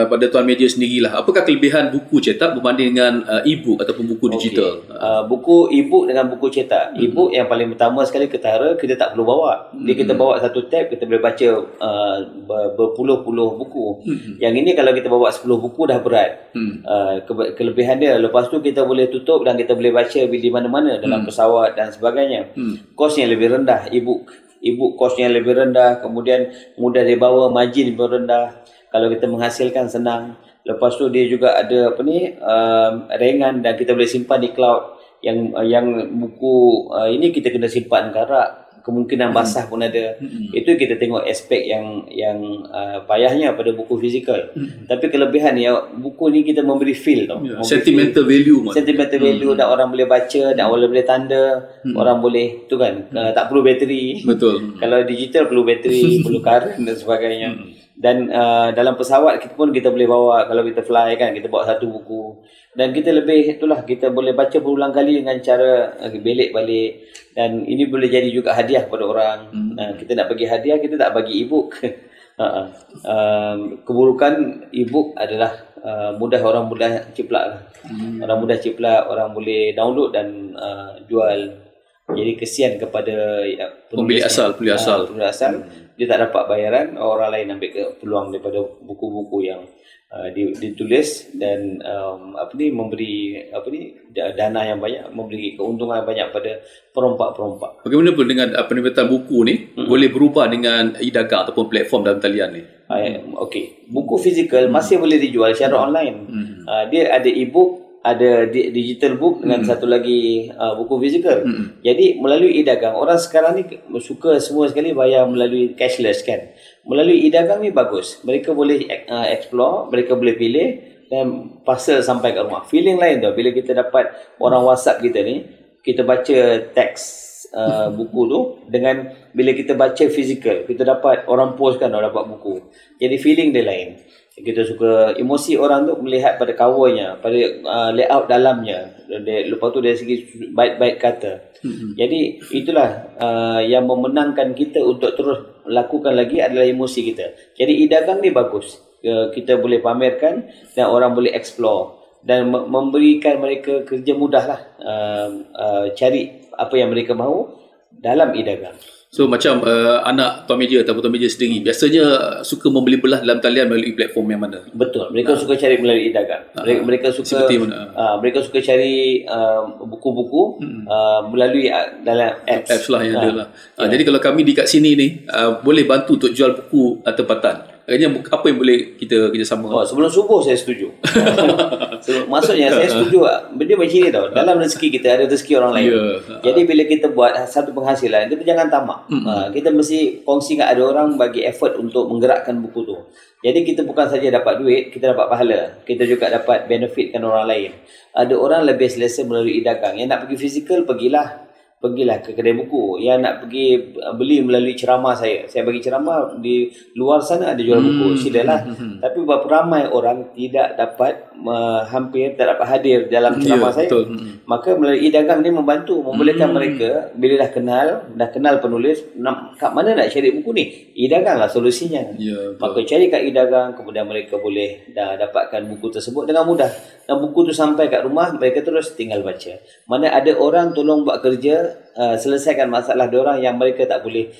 Speaker 1: pada Tuan Media sendirilah, apakah kelebihan buku cetak berbanding dengan e-book ataupun buku digital?
Speaker 5: Buku e-book dengan buku cetak. E-book yang paling pertama sekali ketara, kita tak perlu bawa. Kita bawa satu tab, kita boleh baca berpuluh-puluh buku. Yang ini kalau kita bawa 10 buku dah berat. Kelebihan dia, lepas tu kita boleh tutup dan kita boleh baca di mana-mana, dalam pesawat dan sebagainya. Kosnya lebih rendah. E-book kosnya lebih rendah, kemudian mudah dibawa, margin lebih rendah. Kalau kita menghasilkan senang. Lepas tu dia juga ada ringan dan kita boleh simpan di cloud. Yang buku ini kita kena simpan rak, kemungkinan basah pun ada. Itu kita tengok aspek yang payahnya pada buku fizikal. Tapi kelebihan buku ni kita memberi feel tau.
Speaker 1: Sentimental value.
Speaker 5: Sentimental value dan orang boleh baca, dan orang boleh tanda, orang boleh tu kan, tak perlu bateri.
Speaker 1: Betul.
Speaker 5: Kalau digital perlu bateri, perlu current dan sebagainya. Dan dalam pesawat kita boleh bawa, kalau kita fly kan, kita bawa satu buku. Dan kita kita boleh baca berulang kali dengan cara belik balik. Dan ini boleh jadi juga hadiah kepada orang. Kita nak bagi hadiah, kita tak bagi e-book. Keburukan e-book adalah orang mudah ciplak lah. Orang mudah ciplak, orang boleh download dan jual. Jadi kesian kepada
Speaker 1: pembeli asal.
Speaker 5: Dia tak dapat bayaran, orang lain ambil peluang daripada buku-buku yang ditulis dan memberi dana yang banyak, memberi keuntungan banyak pada perompak-perompak.
Speaker 1: Bagaimana pun dengan penerbitan buku ni boleh berubah dengan e-dagang ataupun platform dalam talian ni?
Speaker 5: Buku fizikal masih boleh dijual secara online. Dia ada e-book, ada digital book dengan satu lagi buku fizikal. Jadi melalui e-dagang, orang sekarang ni suka semua sekali bayar melalui cashless kan. Melalui e-dagang ni bagus. Mereka boleh explore, mereka boleh pilih dan parcel sampai kat rumah. Feeling lain tau bila kita dapat orang WhatsApp kita ni, kita baca teks buku tu dengan bila kita baca fizikal, kita dapat orang post kan, orang dapat buku. Jadi feeling dia lain. Kita suka emosi orang tu melihat pada covernya, pada layout dalamnya. Lepas tu dari segi baik-baik kata. Jadi itulah yang memenangkan kita untuk terus lakukan lagi adalah emosi kita. Jadi e-dagang ni bagus. Kita boleh pamerkan dan orang boleh explore dan memberikan mereka kerja mudah lah. Cari apa yang mereka mahu dalam e-dagang.
Speaker 1: So macam anak Tuan Media ataupun Tuan Media sendiri biasanya suka membeli belah dalam talian melalui platform yang mana?
Speaker 5: Betul. Mereka suka cari melalui e-dagang. Mereka suka mereka suka cari buku-buku melalui dalam apps
Speaker 1: lah yang ada lah. Jadi kalau kami di kat sini ni boleh bantu untuk jual buku tempatan. Akhirnya apa yang boleh kita kerjasama?
Speaker 5: Sebelum subuh saya setuju. Maksudnya saya setuju. Dia macam ni tau. Dalam rezeki kita ada rezeki orang lain. Jadi bila kita buat satu penghasilan, kita jangan tamak. Kita mesti kongsi dengan ada orang bagi effort untuk menggerakkan buku tu. Jadi kita bukan saja dapat duit, kita dapat pahala. Kita juga dapat benefitkan orang lain. Ada orang lebih selesa melalui e-dagang. Yang nak pergi fizikal, pergilah ke kedai buku. Yang nak pergi beli melalui ceramah saya bagi ceramah di luar sana, ada jual buku, silalah. Tapi berapa ramai orang tidak dapat hampir tak dapat hadir dalam ceramah saya. Maka melalui e-dagang ni membantu, membolehkan mereka bila dah kenal penulis, kat mana nak cari buku ni, e-dagang lah solusinya. Maka cari kat e-dagang, kemudian mereka boleh dapatkan buku tersebut dengan mudah. Dan buku tu sampai kat rumah, mereka terus tinggal baca. Mana ada orang tolong buat kerja, selesaikan masalah diorang yang mereka tak boleh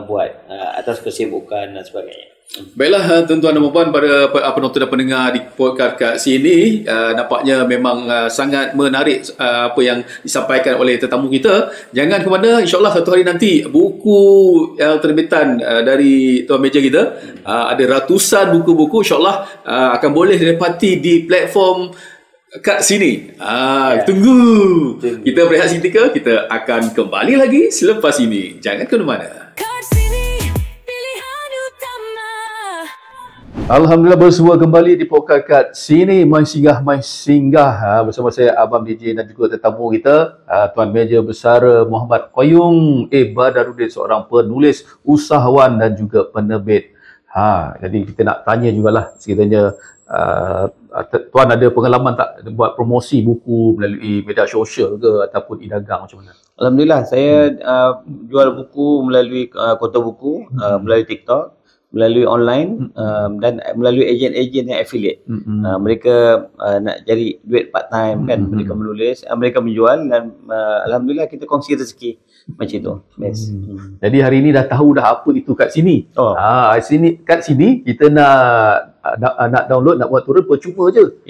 Speaker 5: buat atas kesibukan dan sebagainya.
Speaker 1: Baiklah tuan-tuan dan puan pada penonton dan pendengar di podcast kat sini, nampaknya memang sangat menarik apa yang disampaikan oleh tetamu kita. Jangan ke mana, insyaAllah satu hari nanti buku terbitan dari Tuan Meja kita, ada ratusan buku-buku, insyaAllah akan boleh didapati di platform kat sini. Tunggu. Kita berehat seketika, kita akan kembali lagi selepas ini. Jangan ke mana-mana. Alhamdulillah bersua kembali di podcast kat sini, Mai Singgah bersama saya Abang DJ dan juga tetamu kita Tuan Meja Besar Muhammad Qayyum Badaruddin, seorang penulis, usahawan dan juga penerbit. Jadi kita nak tanya jugalah sekiranya Tuan ada pengalaman tak buat promosi buku melalui media sosial ke ataupun e-dagang macam mana?
Speaker 5: Alhamdulillah saya jual buku melalui kota buku, melalui TikTok, melalui online, dan melalui ejen-ejen yang affiliate. Mereka nak cari duit part time kan, mereka menulis, mereka menjual, dan alhamdulillah kita kongsi rezeki macam tu. Best.
Speaker 1: Jadi hari ini dah tahu dah apa itu kat sini. Kat sini kita nak download, nak buat turun percuma je.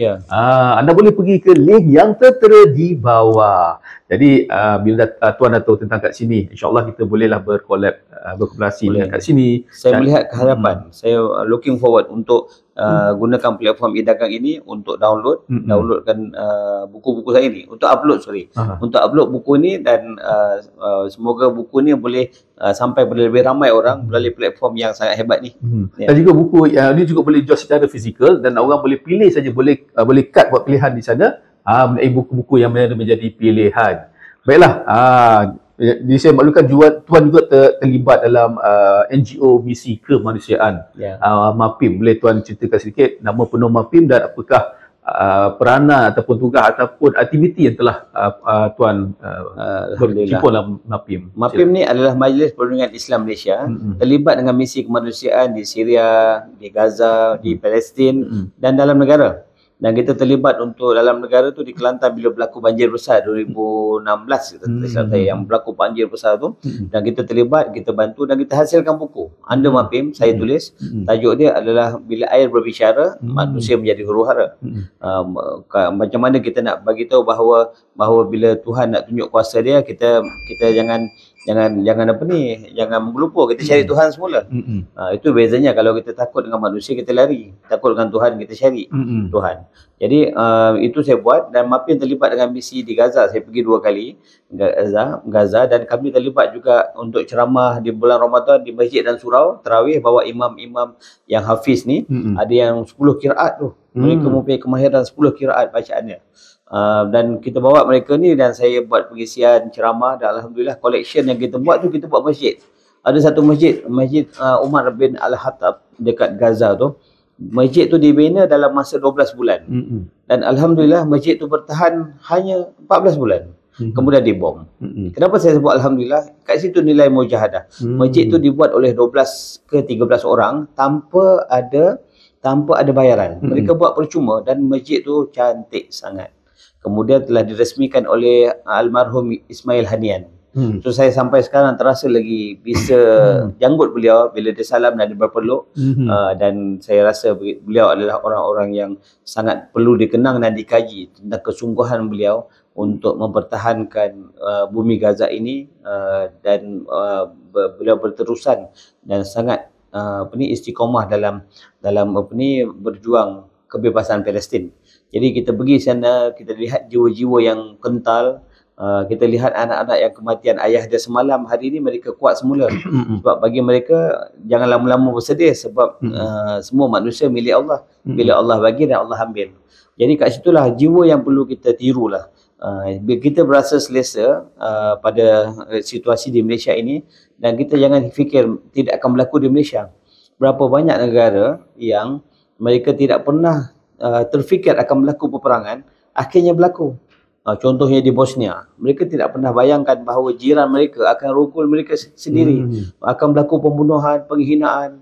Speaker 1: Anda boleh pergi ke link yang tertera di bawah. Jadi bila tuan dah tahu tentang kat sini, insyaAllah kita bolehlah berkolaborasi dengan kat sini.
Speaker 5: Saya melihat keharapan. Saya looking forward untuk gunakan platform e-dagang ini untuk downloadkan buku-buku saya ni, untuk upload untuk upload buku ni, dan semoga buku ni boleh sampai pada lebih ramai orang melalui platform yang sangat hebat ni.
Speaker 1: Dan juga buku ni juga boleh jual secara fizikal dan orang boleh pilih saja, boleh cut buat pilihan di sana, mengenai buku-buku yang menjadi pilihan. Baiklah, jadi saya maklumkan tuan juga terlibat dalam NGO misi kemanusiaan, MAPIM. Boleh tuan ceritakan sedikit nama penuh MAPIM dan apakah peranan ataupun tugas ataupun aktiviti yang telah tuan bercimpung dalam MAPIM?
Speaker 5: MAPIM ni adalah Majlis Perlindungan Islam Malaysia, terlibat dengan misi kemanusiaan di Syria, di Gaza, di Palestin dan dalam negara. Dan kita terlibat untuk dalam negara tu di Kelantan bila berlaku banjir besar 2016 yang berlaku banjir besar tu, dan kita terlibat, kita bantu dan kita hasilkan buku under MAPIM. Saya tulis, tajuk dia adalah Bila Air Berbicara, Manusia Menjadi Huru-hara. Macam mana kita nak bagi tahu bahawa bila Tuhan nak tunjuk kuasa dia, kita jangan menggelupur, kita cari Tuhan semula. Itu bezanya. Kalau kita takut dengan manusia, kita lari. Takut dengan Tuhan, kita cari Tuhan. Jadi itu saya buat, dan MAPIM terlibat dengan misi di Gaza. Saya pergi 2 kali Gaza, dan kami terlibat juga untuk ceramah di bulan Ramadan di masjid dan surau tarawih, bawa imam-imam yang hafiz ni, ada yang 10 qiraat tu. Mereka mempunyai kemahiran 10 qiraat bacaannya. Dan kita bawa mereka ni, dan saya buat pengisian ceramah, dan alhamdulillah collection yang kita buat tu, kita buat masjid. Ada satu masjid Umar bin Al-Khattab dekat Gaza tu. Masjid tu dibina dalam masa 12 bulan. Dan alhamdulillah masjid tu bertahan hanya 14 bulan. Kemudian dibom. Kenapa saya sebut alhamdulillah? Kat situ nilai mujahadah. Masjid tu dibuat oleh 12 ke 13 orang tanpa ada bayaran. Mereka buat percuma, dan masjid tu cantik sangat. Kemudian telah diresmikan oleh almarhum Ismail Hanian. So saya sampai sekarang terasa lagi bisa janggut beliau bila dia salam dan dia berpeluk. Dan saya rasa beliau adalah orang-orang yang sangat perlu dikenang dan dikaji tentang kesungguhan beliau untuk mempertahankan bumi Gaza ini, dan beliau berterusan dan sangat istiqomah dalam berjuang kebebasan Palestin. Jadi kita pergi sana, kita lihat jiwa-jiwa yang kental. Kita lihat anak-anak yang kematian ayah dia semalam, hari ini mereka kuat semula. Sebab bagi mereka, jangan lama-lama bersedih, sebab semua manusia milik Allah. Bila Allah bagi dan Allah ambil. Jadi kat situlah jiwa yang perlu kita tirulah. Bila kita berasa selesa pada situasi di Malaysia ini, dan kita jangan fikir tidak akan berlaku di Malaysia. Berapa banyak negara yang mereka tidak pernah terfikir akan berlaku peperangan, akhirnya berlaku. Contohnya di Bosnia, mereka tidak pernah bayangkan bahawa jiran mereka akan rukul mereka sendiri. Akan berlaku pembunuhan, penghinaan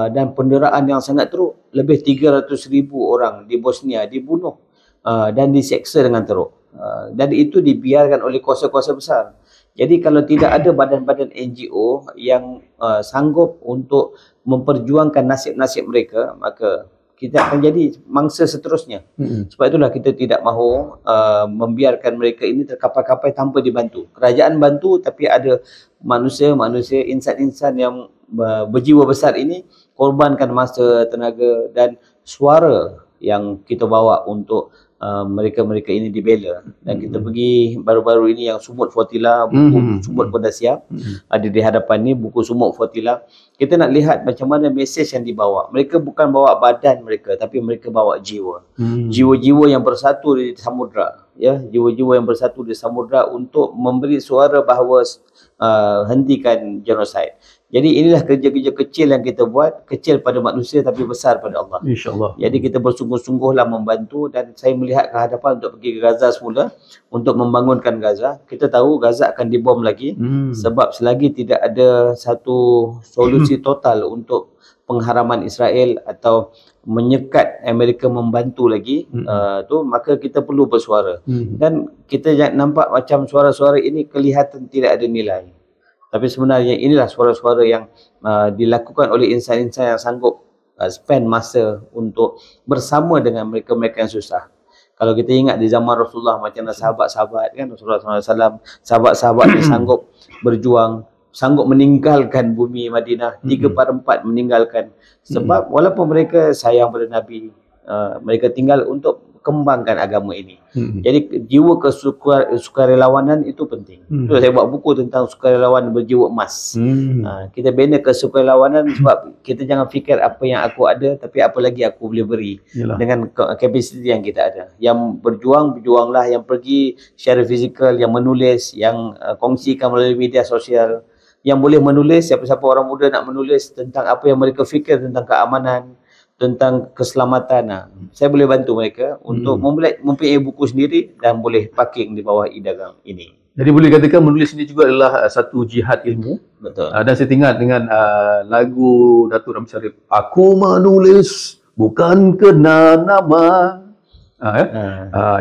Speaker 5: dan penderaan yang sangat teruk. Lebih 300,000 orang di Bosnia dibunuh dan diseksa dengan teruk. Dan itu dibiarkan oleh kuasa-kuasa besar. Jadi kalau tidak ada badan-badan NGO yang sanggup untuk memperjuangkan nasib-nasib mereka, maka kita akan jadi mangsa seterusnya. Sebab itulah kita tidak mahu membiarkan mereka ini terkapai-kapai tanpa dibantu. Kerajaan bantu, tapi ada manusia-manusia, insan-insan yang berjiwa besar ini korbankan masa, tenaga dan suara yang kita bawa untuk mereka-mereka ini dibela. Dan kita pergi baru-baru ini yang Sumut Flotilla, buku Sumut pun dah siap, ada di hadapan ni buku Sumut Flotilla. Kita nak lihat macam mana mesej yang dibawa. Mereka bukan bawa badan mereka, tapi mereka bawa jiwa. Jiwa-jiwa yang bersatu di samudra, ya, jiwa-jiwa yang bersatu di samudra untuk memberi suara bahawa hentikan genosid. Jadi inilah kerja-kerja kecil yang kita buat, kecil pada manusia tapi besar pada Allah.
Speaker 1: InsyaAllah.
Speaker 5: Jadi kita bersungguh-sungguhlah membantu, dan saya melihat ke hadapan untuk pergi ke Gaza semula untuk membangunkan Gaza. Kita tahu Gaza akan dibom lagi sebab selagi tidak ada satu solusi total untuk pengharaman Israel atau menyekat Amerika membantu lagi maka kita perlu bersuara. Dan kita nampak macam suara-suara ini kelihatan tidak ada nilai. Tapi sebenarnya inilah suara-suara yang dilakukan oleh insan-insan yang sanggup spend masa untuk bersama dengan mereka-mereka yang susah. Kalau kita ingat di zaman Rasulullah, macam mana sahabat-sahabat kan, Rasulullah SAW, sahabat-sahabat yang sanggup berjuang, sanggup meninggalkan bumi Madinah, 3/4 meninggalkan. Sebab walaupun mereka sayang pada Nabi, mereka tinggal untuk kembangkan agama ini. Jadi jiwa sukarelawanan itu penting. Itu saya buat buku tentang sukarelawan berjiwa emas. Kita bina kesukarelawanan sebab kita jangan fikir apa yang aku ada, tapi apa lagi aku boleh beri. Yalah. Dengan kapasiti yang kita ada. Yang berjuang, berjuanglah. Yang pergi secara fizikal, yang menulis, yang kongsikan melalui media sosial. Yang boleh menulis, siapa-siapa orang muda nak menulis tentang apa yang mereka fikir tentang keamanan, tentang keselamatan. Saya boleh bantu mereka untuk mempunyai buku sendiri dan boleh parking di bawah e-dagang ini.
Speaker 1: Jadi boleh katakan menulis ini juga adalah satu jihad ilmu.
Speaker 5: Betul.
Speaker 1: Dan saya ingat dengan lagu Datuk Ramli Sarip, aku menulis bukan kena nama.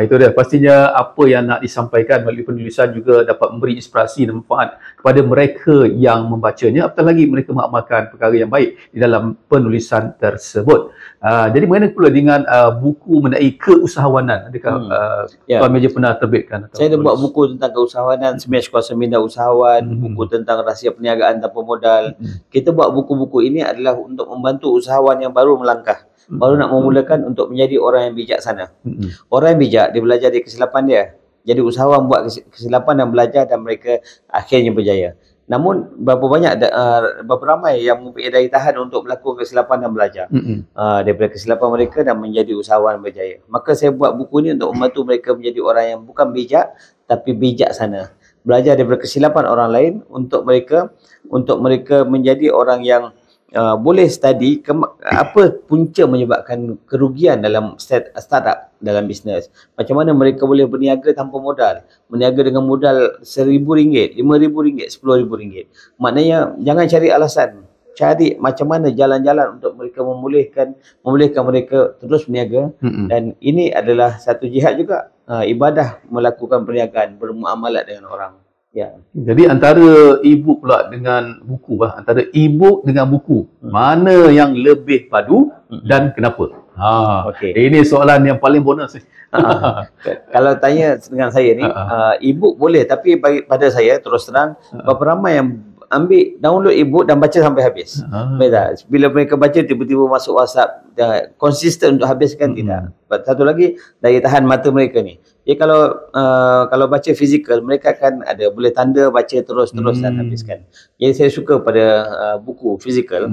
Speaker 1: Itu dia. Pastinya apa yang nak disampaikan melalui penulisan juga dapat memberi inspirasi dan manfaat kepada mereka yang membacanya, apatah lagi mereka mengamalkan perkara yang baik di dalam penulisan tersebut. Jadi bagaimana pula dengan buku mengenai keusahawanan? Adakah Tuan Meja pernah terbitkan?
Speaker 5: Saya ada buat buku tentang keusahawanan, Smash Kuasa Minda Usahawan, buku tentang rahsia perniagaan tanpa modal. Kita buat buku-buku ini adalah untuk membantu usahawan yang baru melangkah, baru nak memulakan untuk menjadi orang yang bijaksana. Orang yang bijak, dia belajar dari kesilapan dia. Jadi usahawan buat kesilapan dan belajar, dan mereka akhirnya berjaya. Namun berapa ramai yang mempunyai daya tahan untuk melakukan kesilapan dan belajar daripada kesilapan mereka dan menjadi usahawan berjaya. Maka saya buat buku ini untuk membantu mereka menjadi orang yang bukan bijak tapi bijaksana. Belajar daripada kesilapan orang lain untuk mereka menjadi orang yang boleh study apa punca menyebabkan kerugian dalam startup, dalam bisnes. Macam mana mereka boleh berniaga tanpa modal, berniaga dengan modal RM1,000, RM5,000, RM10,000. Maknanya jangan cari alasan, cari macam mana jalan-jalan untuk mereka memulihkan mereka terus berniaga. Dan ini adalah satu jihad juga, ibadah melakukan perniagaan, bermuamalat dengan orang. Ya.
Speaker 1: Jadi antara e-book pula dengan buku, antara e-book dengan buku, mana yang lebih padu dan kenapa? Ini soalan yang paling bonus.
Speaker 5: Kalau tanya dengan saya ni, e-book boleh, tapi pada saya terus terang, berapa ramai yang ambil download e-book dan baca sampai habis. Bila mereka baca tiba-tiba masuk WhatsApp, konsisten untuk habiskan tidak. Satu lagi, daya tahan mata mereka ni. Jadi kalau baca fizikal, mereka akan boleh tanda baca terus dan habiskan. Jadi saya suka pada buku fizikal,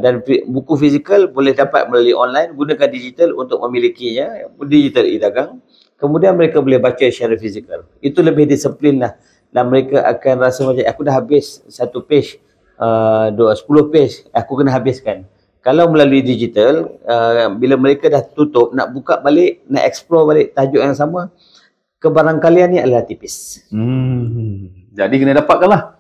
Speaker 5: dan buku fizikal boleh dapat melalui online, gunakan digital untuk memilikinya, digital e-dagang. Kemudian mereka boleh baca secara fizikal. Itu lebih disiplin lah. Dan mereka akan rasa macam aku dah habis satu page, 10 page, aku kena habiskan. Kalau melalui digital, bila mereka dah tutup, nak buka balik, nak explore balik tajuk yang sama, kebarangkalian ni adalah tipis.
Speaker 1: Jadi kena dapatkan lah.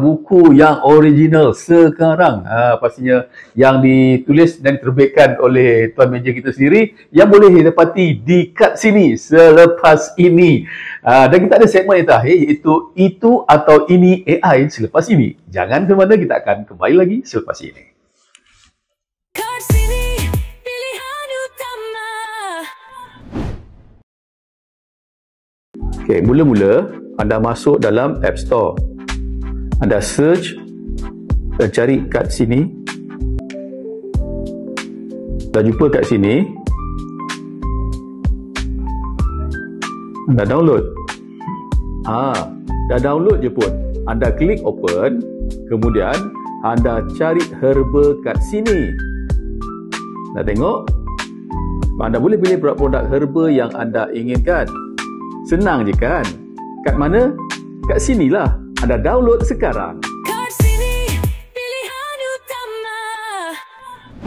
Speaker 1: Buku yang original sekarang. Pastinya yang ditulis dan diterbitkan oleh Tuan Meja kita sendiri, yang boleh didapati di kat sini selepas ini. Dan kita ada segmen yang terakhir, iaitu Itu atau Ini AI selepas ini. Jangan ke mana, kita akan kembali lagi selepas ini.
Speaker 6: Kat sini pilihan utama.
Speaker 1: Okey, mula-mula anda masuk dalam App Store. Anda search dan cari kat sini. Dah jumpa kat sini. Anda download. Dah download je pun. Anda klik open, kemudian anda cari herba kat sini. Dah tengok? Anda boleh pilih produk-produk herba yang anda inginkan. Senang je kan? Kat mana? Kat sinilah. Anda download sekarang.
Speaker 6: Kat sini pilihan utama.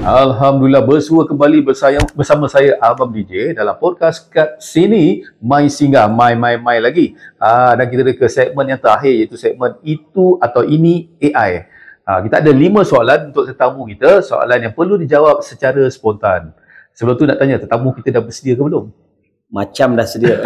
Speaker 1: Alhamdulillah, bersua kembali bersama saya Abang DJ dalam podcast Kat Sini, Mai Singgah, Mai lagi. Dan kita ada ke segmen yang terakhir, iaitu segmen Itu atau Ini AI. Kita ada 5 soalan untuk tetamu kita, soalan yang perlu dijawab secara spontan. Sebelum tu nak tanya, tetamu kita dah bersedia ke belum?
Speaker 5: Macam dah sedia.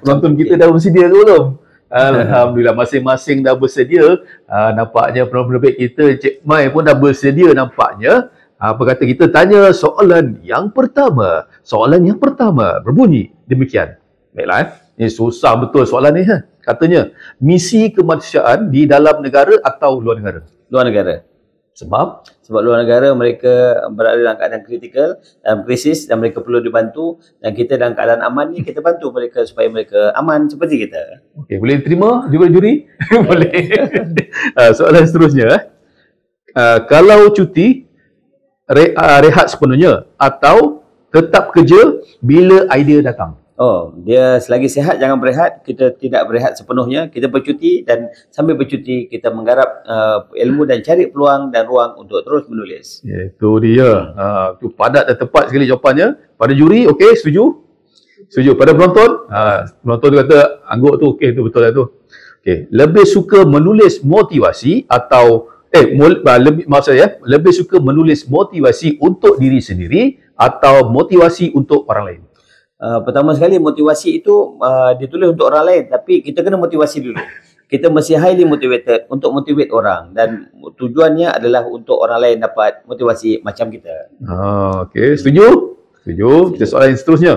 Speaker 1: Penonton kita dah bersedia ke belum? Alhamdulillah, masing-masing dah bersedia. Nampaknya penerbit kita, Cik Mai pun dah bersedia nampaknya. Apa kata kita tanya soalan yang pertama. Soalan yang pertama berbunyi demikian. Baiklah, ini susah betul soalan ni. Katanya, misi kemanusiaan di dalam negara atau luar negara?
Speaker 5: Luar negara.
Speaker 1: Sebab
Speaker 5: Luar negara mereka berada dalam keadaan kritikal, dalam krisis, dan mereka perlu dibantu, dan kita dalam keadaan aman ni kita bantu mereka supaya mereka aman seperti kita.
Speaker 1: okey, boleh diterima juri? Boleh. Soalan seterusnya. Kalau cuti, rehat sepenuhnya atau tetap kerja bila idea datang?
Speaker 5: Dia selagi sihat jangan berehat, kita tidak berehat sepenuhnya, kita bercuti, dan sambil bercuti kita menggarap ilmu dan cari peluang dan ruang untuk terus menulis.
Speaker 1: Itu dia. Tu padat dan tepat sekali jawapannya. Pada juri, okey, setuju? Setuju. Pada penonton, penonton tu kata angguk tu okey, tu betul lah tu. Okey, lebih suka menulis motivasi atau lebih suka menulis motivasi untuk diri sendiri atau motivasi untuk orang lain?
Speaker 5: Pertama sekali, motivasi itu ditulis untuk orang lain, tapi kita kena motivasi dulu. Kita mesti highly motivated untuk motivate orang, dan tujuannya adalah untuk orang lain dapat motivasi macam kita.
Speaker 1: Okey, setuju? Setuju. Kita soalan yang seterusnya.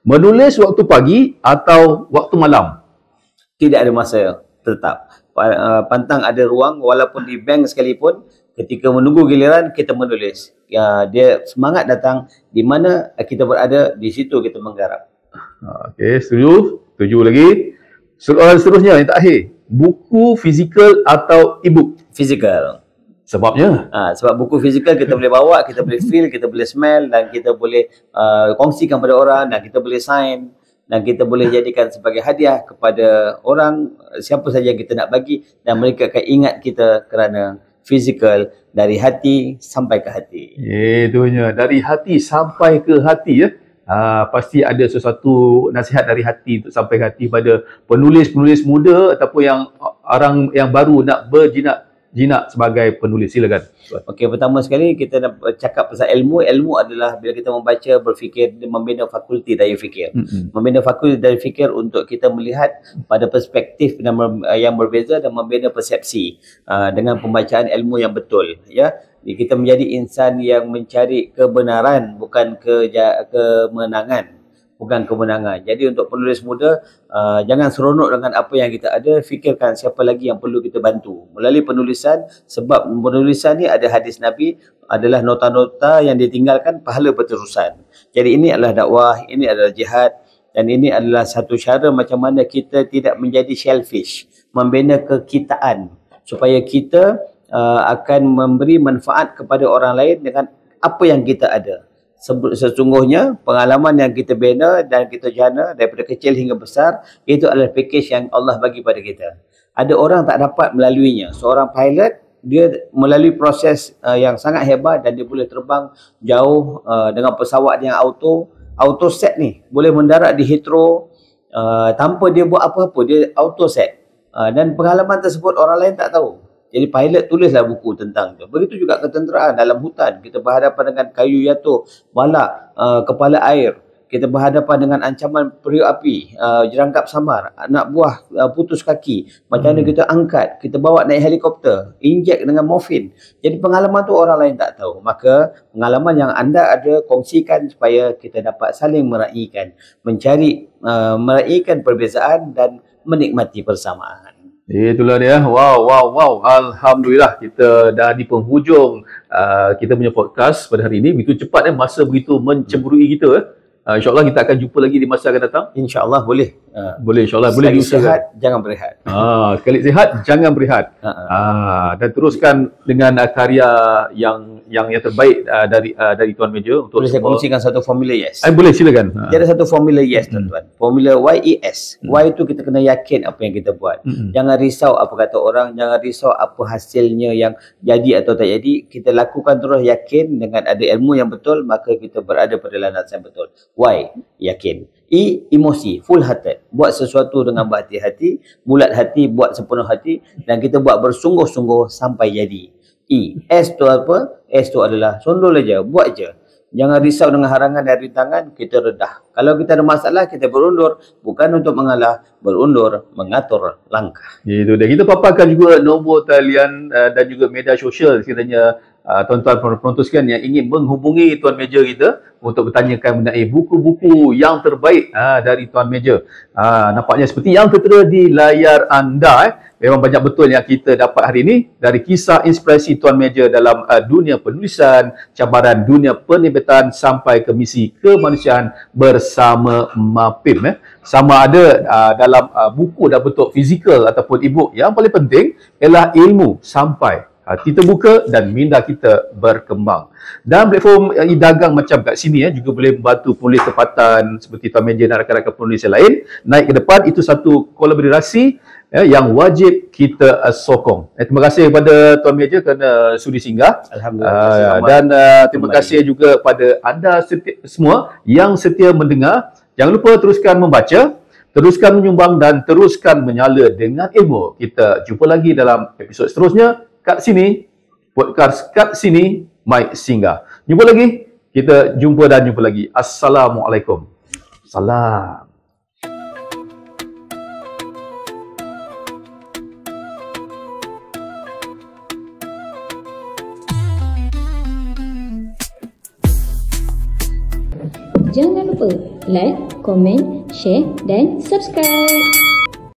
Speaker 1: Menulis waktu pagi atau waktu malam?
Speaker 5: Tidak ada masa tetap. Pantang ada ruang, walaupun di bank sekalipun, ketika menunggu giliran kita menulis. Dia semangat datang di mana kita berada, di situ kita menggarap.
Speaker 1: Okey, setuju? Setuju lagi. Soalan seterusnya yang terakhir. Buku fizikal atau e-book?
Speaker 5: Fizikal.
Speaker 1: Sebabnya?
Speaker 5: Sebab buku fizikal kita boleh bawa, kita boleh feel, kita boleh smell, dan kita boleh kongsikan pada orang, dan kita boleh sign, dan kita boleh jadikan sebagai hadiah kepada orang, siapa saja yang kita nak bagi, dan mereka akan ingat kita kerana fizikal, dari hati sampai ke hati.
Speaker 1: Itunya, dari hati sampai ke hati ya. Pasti ada sesuatu nasihat dari hati untuk sampai ke hati pada penulis-penulis muda ataupun orang yang baru nak berjinak sebagai penulis. Silakan.
Speaker 5: Okey, pertama sekali kita nak cakap pasal ilmu. Ilmu adalah bila kita membaca, berfikir, membina fakulti daya fikir. Membina fakulti daya fikir untuk kita melihat pada perspektif yang berbeza dan membina persepsi dengan pembacaan ilmu yang betul. Ya, kita menjadi insan yang mencari kebenaran, bukan kemenangan. Bukan kemenangan. Jadi untuk penulis muda, jangan seronok dengan apa yang kita ada, fikirkan siapa lagi yang perlu kita bantu melalui penulisan, sebab penulisan ni ada hadis Nabi, adalah nota-nota yang ditinggalkan, pahala berterusan. Jadi ini adalah dakwah, ini adalah jihad, dan ini adalah satu cara macam mana kita tidak menjadi selfish, membina kekitaan, supaya kita akan memberi manfaat kepada orang lain dengan apa yang kita ada. Sesungguhnya pengalaman yang kita bina dan kita jana daripada kecil hingga besar, itu adalah package yang Allah bagi pada kita. Ada orang tak dapat melaluinya. Seorang pilot, dia melalui proses yang sangat hebat, dan dia boleh terbang jauh dengan pesawat yang auto set ni, boleh mendarat di Heathrow tanpa dia buat apa-apa, dia auto set. Dan pengalaman tersebut orang lain tak tahu. Jadi pilot tulislah buku tentang itu. Begitu juga ketenteraan dalam hutan. Kita berhadapan dengan kayu jatuh, balak, kepala air. Kita berhadapan dengan ancaman periuk api, jerangkap samar, anak buah putus kaki. Macam mana kita angkat, kita bawa naik helikopter, injek dengan morfin. Jadi pengalaman tu orang lain tak tahu. Maka pengalaman yang anda ada, kongsikan supaya kita dapat saling meraihkan. Meraihkan perbezaan dan menikmati persamaan.
Speaker 1: Itulah dia. Wow. Alhamdulillah kita dah di penghujung kita punya podcast pada hari ini. Begitu cepat masa begitu mencemburui kita. InsyaAllah kita akan jumpa lagi di masa akan datang.
Speaker 5: InsyaAllah boleh.
Speaker 1: Boleh, insyaAllah boleh
Speaker 5: diusahakan. Sihat, jangan berehat.
Speaker 1: Sekali sihat, jangan berehat. Dan teruskan dengan karya yang terbaik dari Tuan Meja untuk
Speaker 5: boleh saya kongsikan satu formula YES.
Speaker 1: Boleh, silakan.
Speaker 5: Dia ada satu formula YES, tuan-tuan. Formula YES. Y itu kita kena yakin apa yang kita buat. Jangan risau apa kata orang, jangan risau apa hasilnya yang jadi atau tak jadi. Kita lakukan terus, yakin dengan ada ilmu yang betul, maka kita berada pada landasan yang betul. Y, yakin. E, emosi, full hearted. Buat sesuatu dengan berhati-hati, bulat hati, buat sepenuh hati, dan kita buat bersungguh-sungguh sampai jadi. E, S tu apa? S tu adalah sondol aja, buat je. Jangan risau dengan harangan dan rintangan, kita redah. Kalau kita ada masalah, kita berundur. Bukan untuk mengalah, berundur, mengatur langkah.
Speaker 1: Itu dia. Kita paparkan juga nombor talian dan juga media sosial sekiranya tuan-tuan penonton sekalian yang ingin menghubungi Tuan Meja kita untuk bertanyakan mengenai buku-buku yang terbaik dari Tuan Meja. Nampaknya seperti yang tertera di layar anda. Memang banyak betul yang kita dapat hari ini dari kisah inspirasi Tuan Meja dalam dunia penulisan, cabaran dunia penerbitan sampai ke misi kemanusiaan bersama MAPIM. Sama ada dalam buku dalam bentuk fizikal ataupun e-book. Yang paling penting ialah ilmu sampai hati terbuka dan minda kita berkembang. Dan platform e-dagang macam kat sini juga boleh membantu penulis tempatan seperti Tuan Meja dan rakan-rakan penulis yang lain naik ke depan. Itu satu kolaborasi yang wajib kita sokong. Terima kasih kepada Tuan Meja kerana sudi singgah.
Speaker 5: Alhamdulillah.
Speaker 1: Dan terima kasih juga kepada anda semua yang setia mendengar. Jangan lupa teruskan membaca, teruskan menyumbang dan teruskan menyala dengan ilmu. Kita jumpa lagi dalam episod seterusnya. Kat sini, podcast kat sini, Mike singgah. Jumpa lagi, kita jumpa lagi. Assalamualaikum. Salam.
Speaker 7: Jangan lupa like, komen, share dan subscribe.